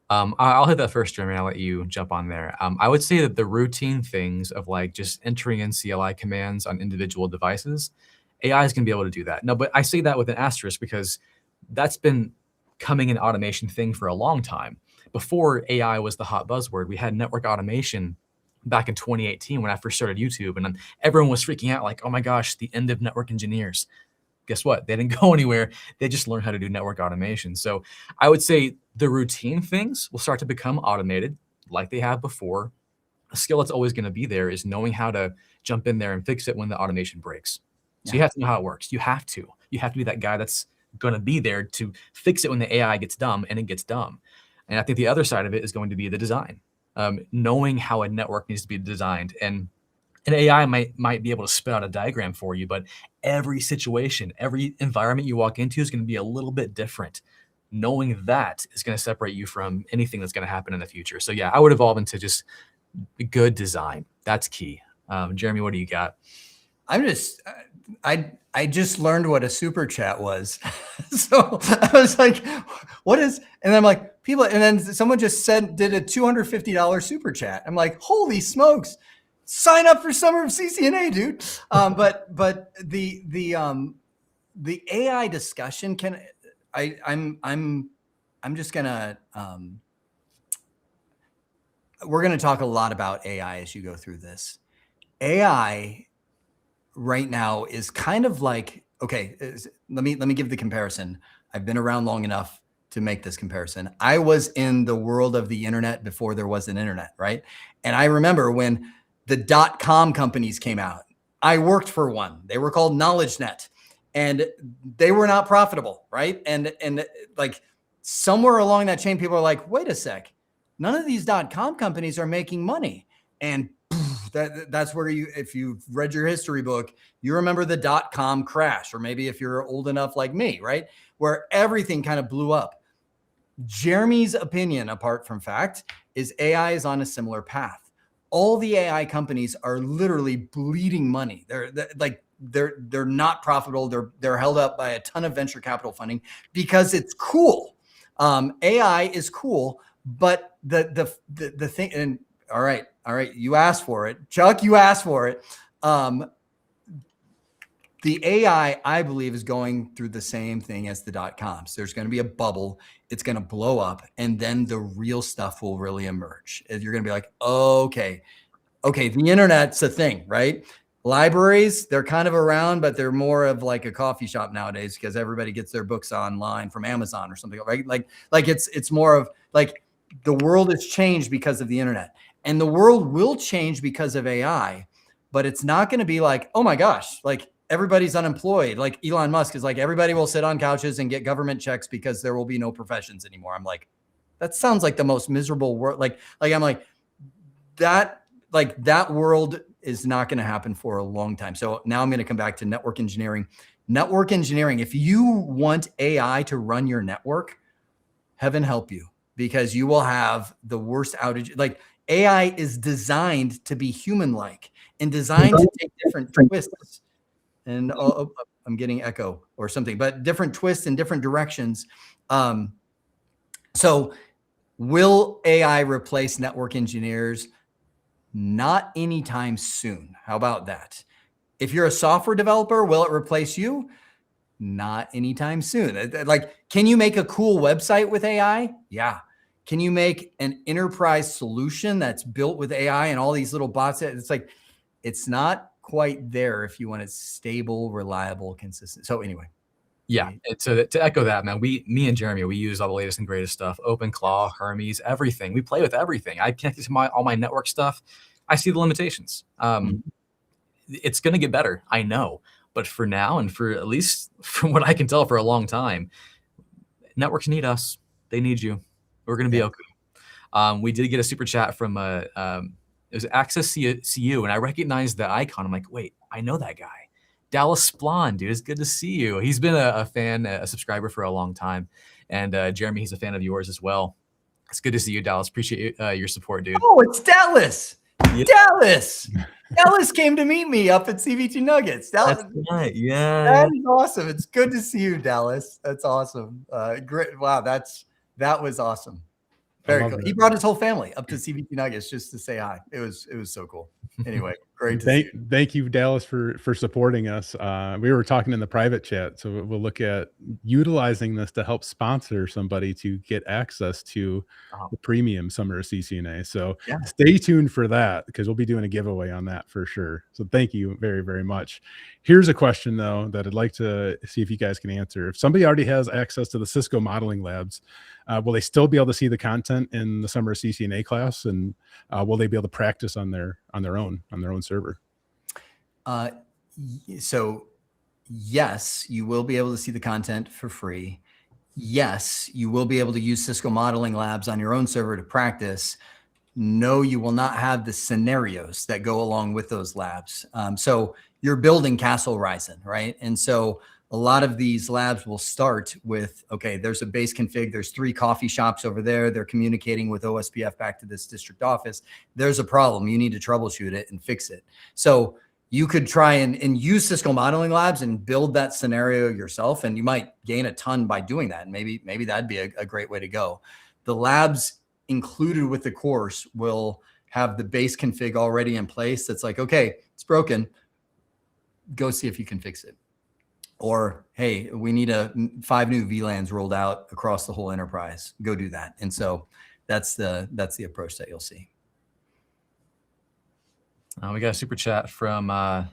I'll hit that first, Jeremy. I'll let you jump on there. I would say that the routine things of like just entering in CLI commands on individual devices, AI is going to be able to do that. No, but I say that with an asterisk because that's been coming an automation thing for a long time. Before AI was the hot buzzword, we had network automation back in 2018 when I first started YouTube, and then everyone was freaking out like, oh my gosh, the end of network engineers. Guess what? They didn't go anywhere. They just learned how to do network automation. So I would say the routine things will start to become automated like they have before. A skill that's always going to be there is knowing how to jump in there and fix it when the automation breaks. So you have to know how it works. You have to be that guy that's going to be there to fix it when the AI gets dumb, and it gets dumb. And I think the other side of it is going to be the design, knowing how a network needs to be designed. And an AI might be able to spit out a diagram for you, but every situation, every environment you walk into is going to be a little bit different. Knowing that is going to separate you from anything that's going to happen in the future. So yeah, I would evolve into just good design. That's key. Jeremy, what do you got? I just learned what a super chat was. So I was like, what is, and I'm like, people, and then someone just did a $250 super chat. I'm like, holy smokes, sign up for Summer of CCNA, dude. But the AI discussion I'm just gonna, we're going to talk a lot about AI as you go through this. AI right now is kind of like, okay, let me give the comparison. I've been around long enough to make this comparison. I was in the world of the internet before there was an internet, right? And I remember when the .com companies came out. I worked for one. They were called KnowledgeNet, and they were not profitable, right? And like somewhere along that chain, people are like, wait a sec, none of these .com companies are making money. And that's where if you've read your history book, you remember the .com crash, or maybe if you're old enough like me, right? Where everything kind of blew up. Jeremy's opinion, apart from fact, is AI is on a similar path. All the AI companies are literally bleeding money. They're not profitable. They're held up by a ton of venture capital funding because it's cool. AI is cool, but the thing, and all right, you asked for it, Chuck. You asked for it. The AI, I believe, is going through the same thing as the .coms. There's going to be a bubble. It's going to blow up, and then the real stuff will really emerge. You're going to be like, okay, the internet's a thing, right? Libraries, they're kind of around, but they're more of like a coffee shop nowadays because everybody gets their books online from Amazon or something, right? Like it's more of like the world has changed because of the internet, and the world will change because of AI, but it's not going to be like, oh my gosh, like everybody's unemployed. Like Elon Musk is like, everybody will sit on couches and get government checks because there will be no professions anymore. I'm like, that sounds like the most miserable world. Like I'm like that world is not going to happen for a long time. So now I'm going to come back to network engineering. Network engineering, if you want AI to run your network, heaven help you, because you will have the worst outage. Like AI is designed to be human-like and designed to take different twists. And I'm getting echo or something, but different twists in different directions. So will AI replace network engineers? Not anytime soon. How about that? If you're a software developer, will it replace you? Not anytime soon. Like, can you make a cool website with AI? Yeah. Can you make an enterprise solution that's built with AI and all these little bots? It's like, it's not quite there if you want it stable, reliable, consistent. So anyway. Yeah, to echo that, man, me and Jeremy, we use all the latest and greatest stuff, OpenClaw, Hermes, everything. We play with everything. I connect to all my network stuff. I see the limitations. It's going to get better, I know. But for now, and for at least from what I can tell for a long time, networks need us. They need you. We're going to be okay. We did get a super chat from it was Access CU, and I recognized the icon. I'm like, wait, I know that guy. Dallas Splon, dude, it's good to see you. He's been a fan, a subscriber for a long time. And Jeremy, he's a fan of yours as well. It's good to see you, Dallas. Appreciate your support, dude. Oh, it's Dallas. Yeah. Dallas came to meet me up at CVT Nuggets. Dallas, That's right. Yeah. that is awesome. It's good to see you, Dallas. That's awesome. Great. Wow, that was awesome. Very cool. He brought his whole family up to CVT Nuggets just to say hi. It was so cool. Anyway, great to see you. Thank you, Dallas, for supporting us. We were talking in the private chat, so we'll look at utilizing this to help sponsor somebody to get access to the premium Summer of CCNA. So stay tuned for that, because we'll be doing a giveaway on that for sure. So thank you very, very much. Here's a question, though, that I'd like to see if you guys can answer. If somebody already has access to the Cisco modeling labs, will they still be able to see the content in the Summer of CCNA class, and will they be able to practice on their own server? So yes, you will be able to see the content for free. Yes, you will be able to use Cisco modeling labs on your own server to practice. No, you will not have the scenarios that go along with those labs. So you're building Castle Ryzen, right? And so a lot of these labs will start with, okay, there's a base config. There's 3 coffee shops over there. They're communicating with OSPF back to this district office. There's a problem. You need to troubleshoot it and fix it. So you could try and use Cisco modeling labs and build that scenario yourself. And you might gain a ton by doing that. And maybe that'd be a great way to go. The labs included with the course will have the base config already in place. That's like, okay, it's broken. Go see if you can fix it. Or, hey, we need 5 new VLANs rolled out across the whole enterprise. Go do that. And so that's the approach that you'll see. We got a super chat from, I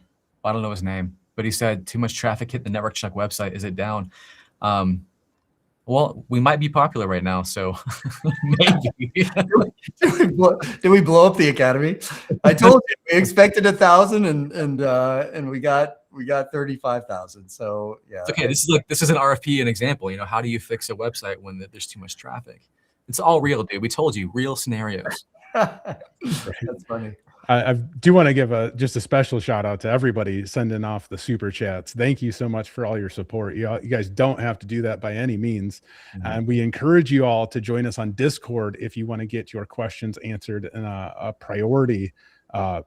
don't know his name, but he said, too much traffic hit the NetworkChuck website. Is it down? Well, we might be popular right now, so maybe. Did we blow up the academy? I told you we expected 1,000 and we got 35,000. So yeah. It's okay. This is an RFP, an example. You know, how do you fix a website when there's too much traffic? It's all real, dude. We told you, real scenarios. That's funny. I do want to give just a special shout out to everybody sending off the super chats. Thank you so much for all your support. You guys don't have to do that by any means. And we encourage you all to join us on Discord if you want to get your questions answered in a priority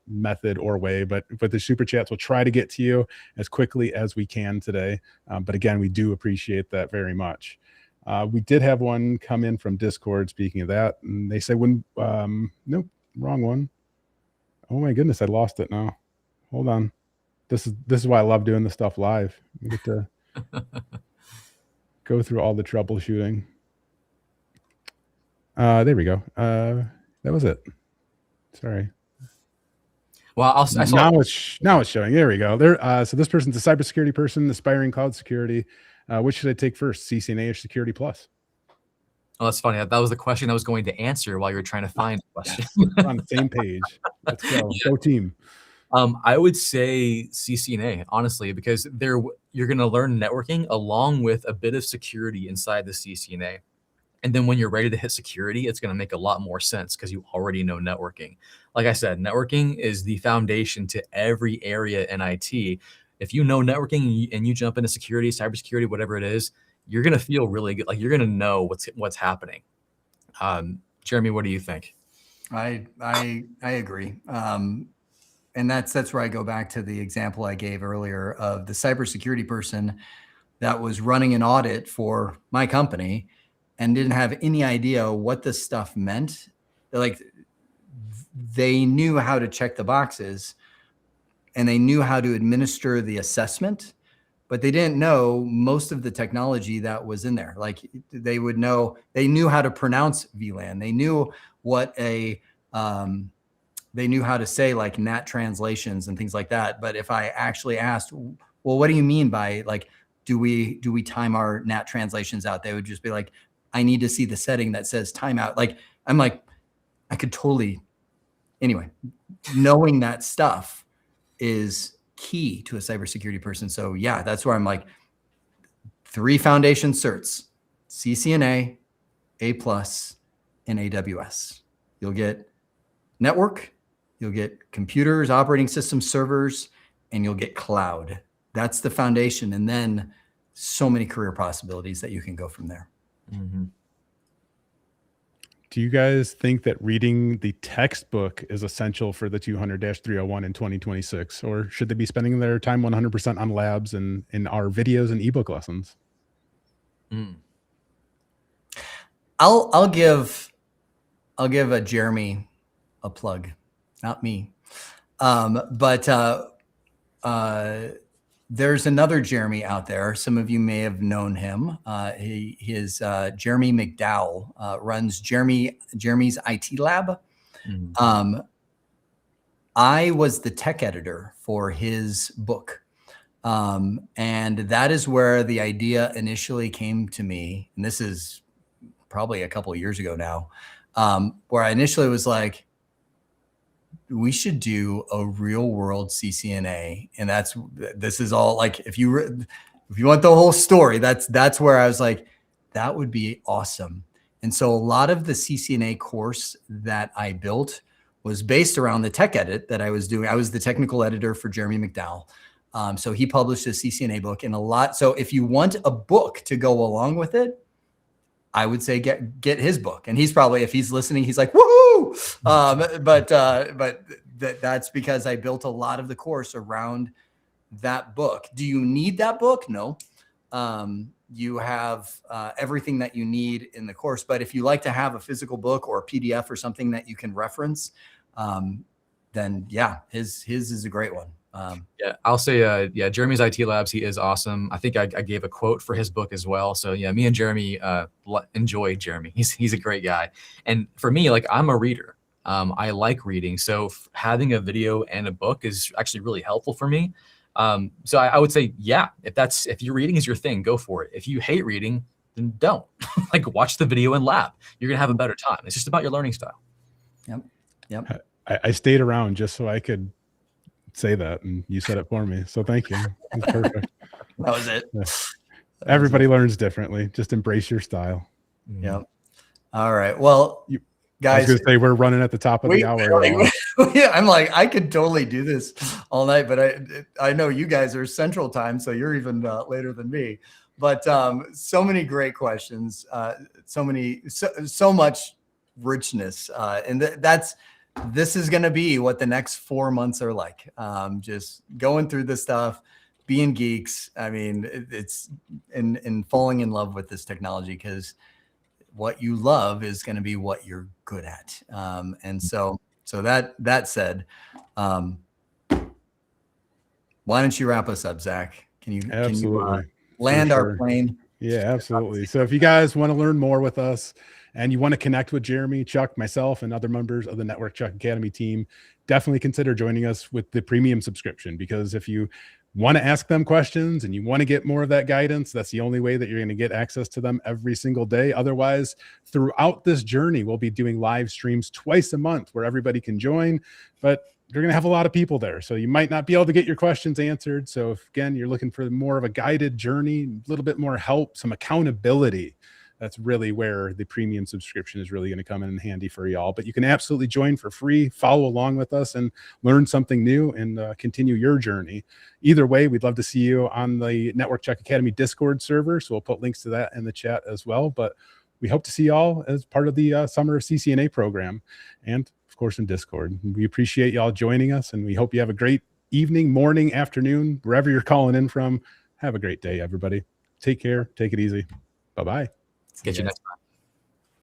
method or way. But with the super chats, we'll try to get to you as quickly as we can today. But again, we do appreciate that very much. We did have one come in from Discord, speaking of that, and they said nope, wrong one. Oh my goodness, I lost it now. Hold on. This is why I love doing this stuff live. You get to go through all the troubleshooting. There we go. That was it. Sorry. Well, now it's showing. There we go. So this person's a cybersecurity person, aspiring cloud security. Which should I take first, CCNA or Security Plus? Oh, that's funny. That was the question I was going to answer while you were trying to find a question. We're on the same page. Let's go. Yeah. Go team. I would say CCNA, honestly, because you're going to learn networking along with a bit of security inside the CCNA. And then when you're ready to hit security, it's going to make a lot more sense because you already know networking. Like I said, networking is the foundation to every area in IT. If you know networking and you jump into security, cybersecurity, whatever it is, you're going to feel really good. Like you're going to know what's happening. Jeremy, what do you think? I agree. And that's where I go back to the example I gave earlier of the cybersecurity person that was running an audit for my company and didn't have any idea what this stuff meant. Like they knew how to check the boxes and they knew how to administer the assessment, but they didn't know most of the technology that was in there. Like they knew how to pronounce VLAN. They knew they knew how to say like NAT translations and things like that. But if I actually asked, well, what do you mean by like, do we time our NAT translations out? They would just be like, I need to see the setting that says timeout. Like, I'm like, I could totally, anyway, knowing that stuff is key to a cybersecurity person. So yeah, that's where I'm like 3 foundation certs, CCNA, A+, and AWS. You'll get network, you'll get computers, operating system servers, and you'll get cloud. That's the foundation. And then so many career possibilities that you can go from there. Mm-hmm. Do you guys think that reading the textbook is essential for the 200-301 in 2026, or should they be spending their time 100% on labs and in our videos and ebook lessons? I'll give a Jeremy a plug, not me. But there's another Jeremy out there. Some of you may have known him. He is Jeremy McDowell, runs Jeremy's IT Lab. I was the tech editor for his book. And that is where the idea initially came to me. And this is probably a couple of years ago now, where I initially was like, we should do a real world CCNA. And this is all like, if you want the whole story, that's where I was like, that would be awesome. And so a lot of the CCNA course that I built was based around the tech edit that I was doing. I was the technical editor for Jeremy McDowell. So he published a CCNA book and a lot. So if you want a book to go along with it, I would say get his book. And he's probably, if he's listening, he's like, woohoo! But that's because I built a lot of the course around that book. Do you need that book? No. You have everything that you need in the course. But if you like to have a physical book or a PDF or something that you can reference, then yeah, his is a great one. Yeah, I'll say, yeah, Jeremy's IT Labs, he is awesome. I think I gave a quote for his book as well. So yeah, me and Jeremy enjoy Jeremy. He's a great guy. And for me, like, I'm a reader. I like reading. So having a video and a book is actually really helpful for me. So I would say, yeah, if your reading is your thing, go for it. If you hate reading, then don't. Like, watch the video and lab. You're gonna have a better time. It's just about your learning style. Yep. I stayed around just so I could say that, and you said it for me. So thank you. It's perfect. That was it. Yeah. Everybody learns differently. Just embrace your style. Yep. All right. Well, guys, I was going to say we're running at the top of the hour. Yeah, I'm like, I could totally do this all night, but I know you guys are Central Time, so you're even later than me. But so many great questions, so much richness, and this is going to be what the next 4 months are like. Just going through this stuff, being geeks. I mean, it's in falling in love with this technology, because what you love is going to be what you're good at. And so that said, why don't you wrap us up, Zach? Can you land our plane? Yeah, absolutely. So if you guys want to learn more with us, and you want to connect with Jeremy, Chuck, myself, and other members of the NetworkChuck Academy team, definitely consider joining us with the premium subscription, because if you want to ask them questions and you want to get more of that guidance, that's the only way that you're going to get access to them every single day. Otherwise, throughout this journey, we'll be doing live streams twice a month where everybody can join, but you're going to have a lot of people there. So you might not be able to get your questions answered. So if, again, you're looking for more of a guided journey, a little bit more help, some accountability, that's really where the premium subscription is really going to come in handy for y'all. But you can absolutely join for free, follow along with us, and learn something new and continue your journey. Either way, we'd love to see you on the NetworkChuck Academy Discord server. So we'll put links to that in the chat as well. But we hope to see y'all as part of the Summer of CCNA program, and of course in Discord. We appreciate y'all joining us, and we hope you have a great evening, morning, afternoon, wherever you're calling in from. Have a great day, everybody. Take care. Take it easy. Bye-bye. Get you next time.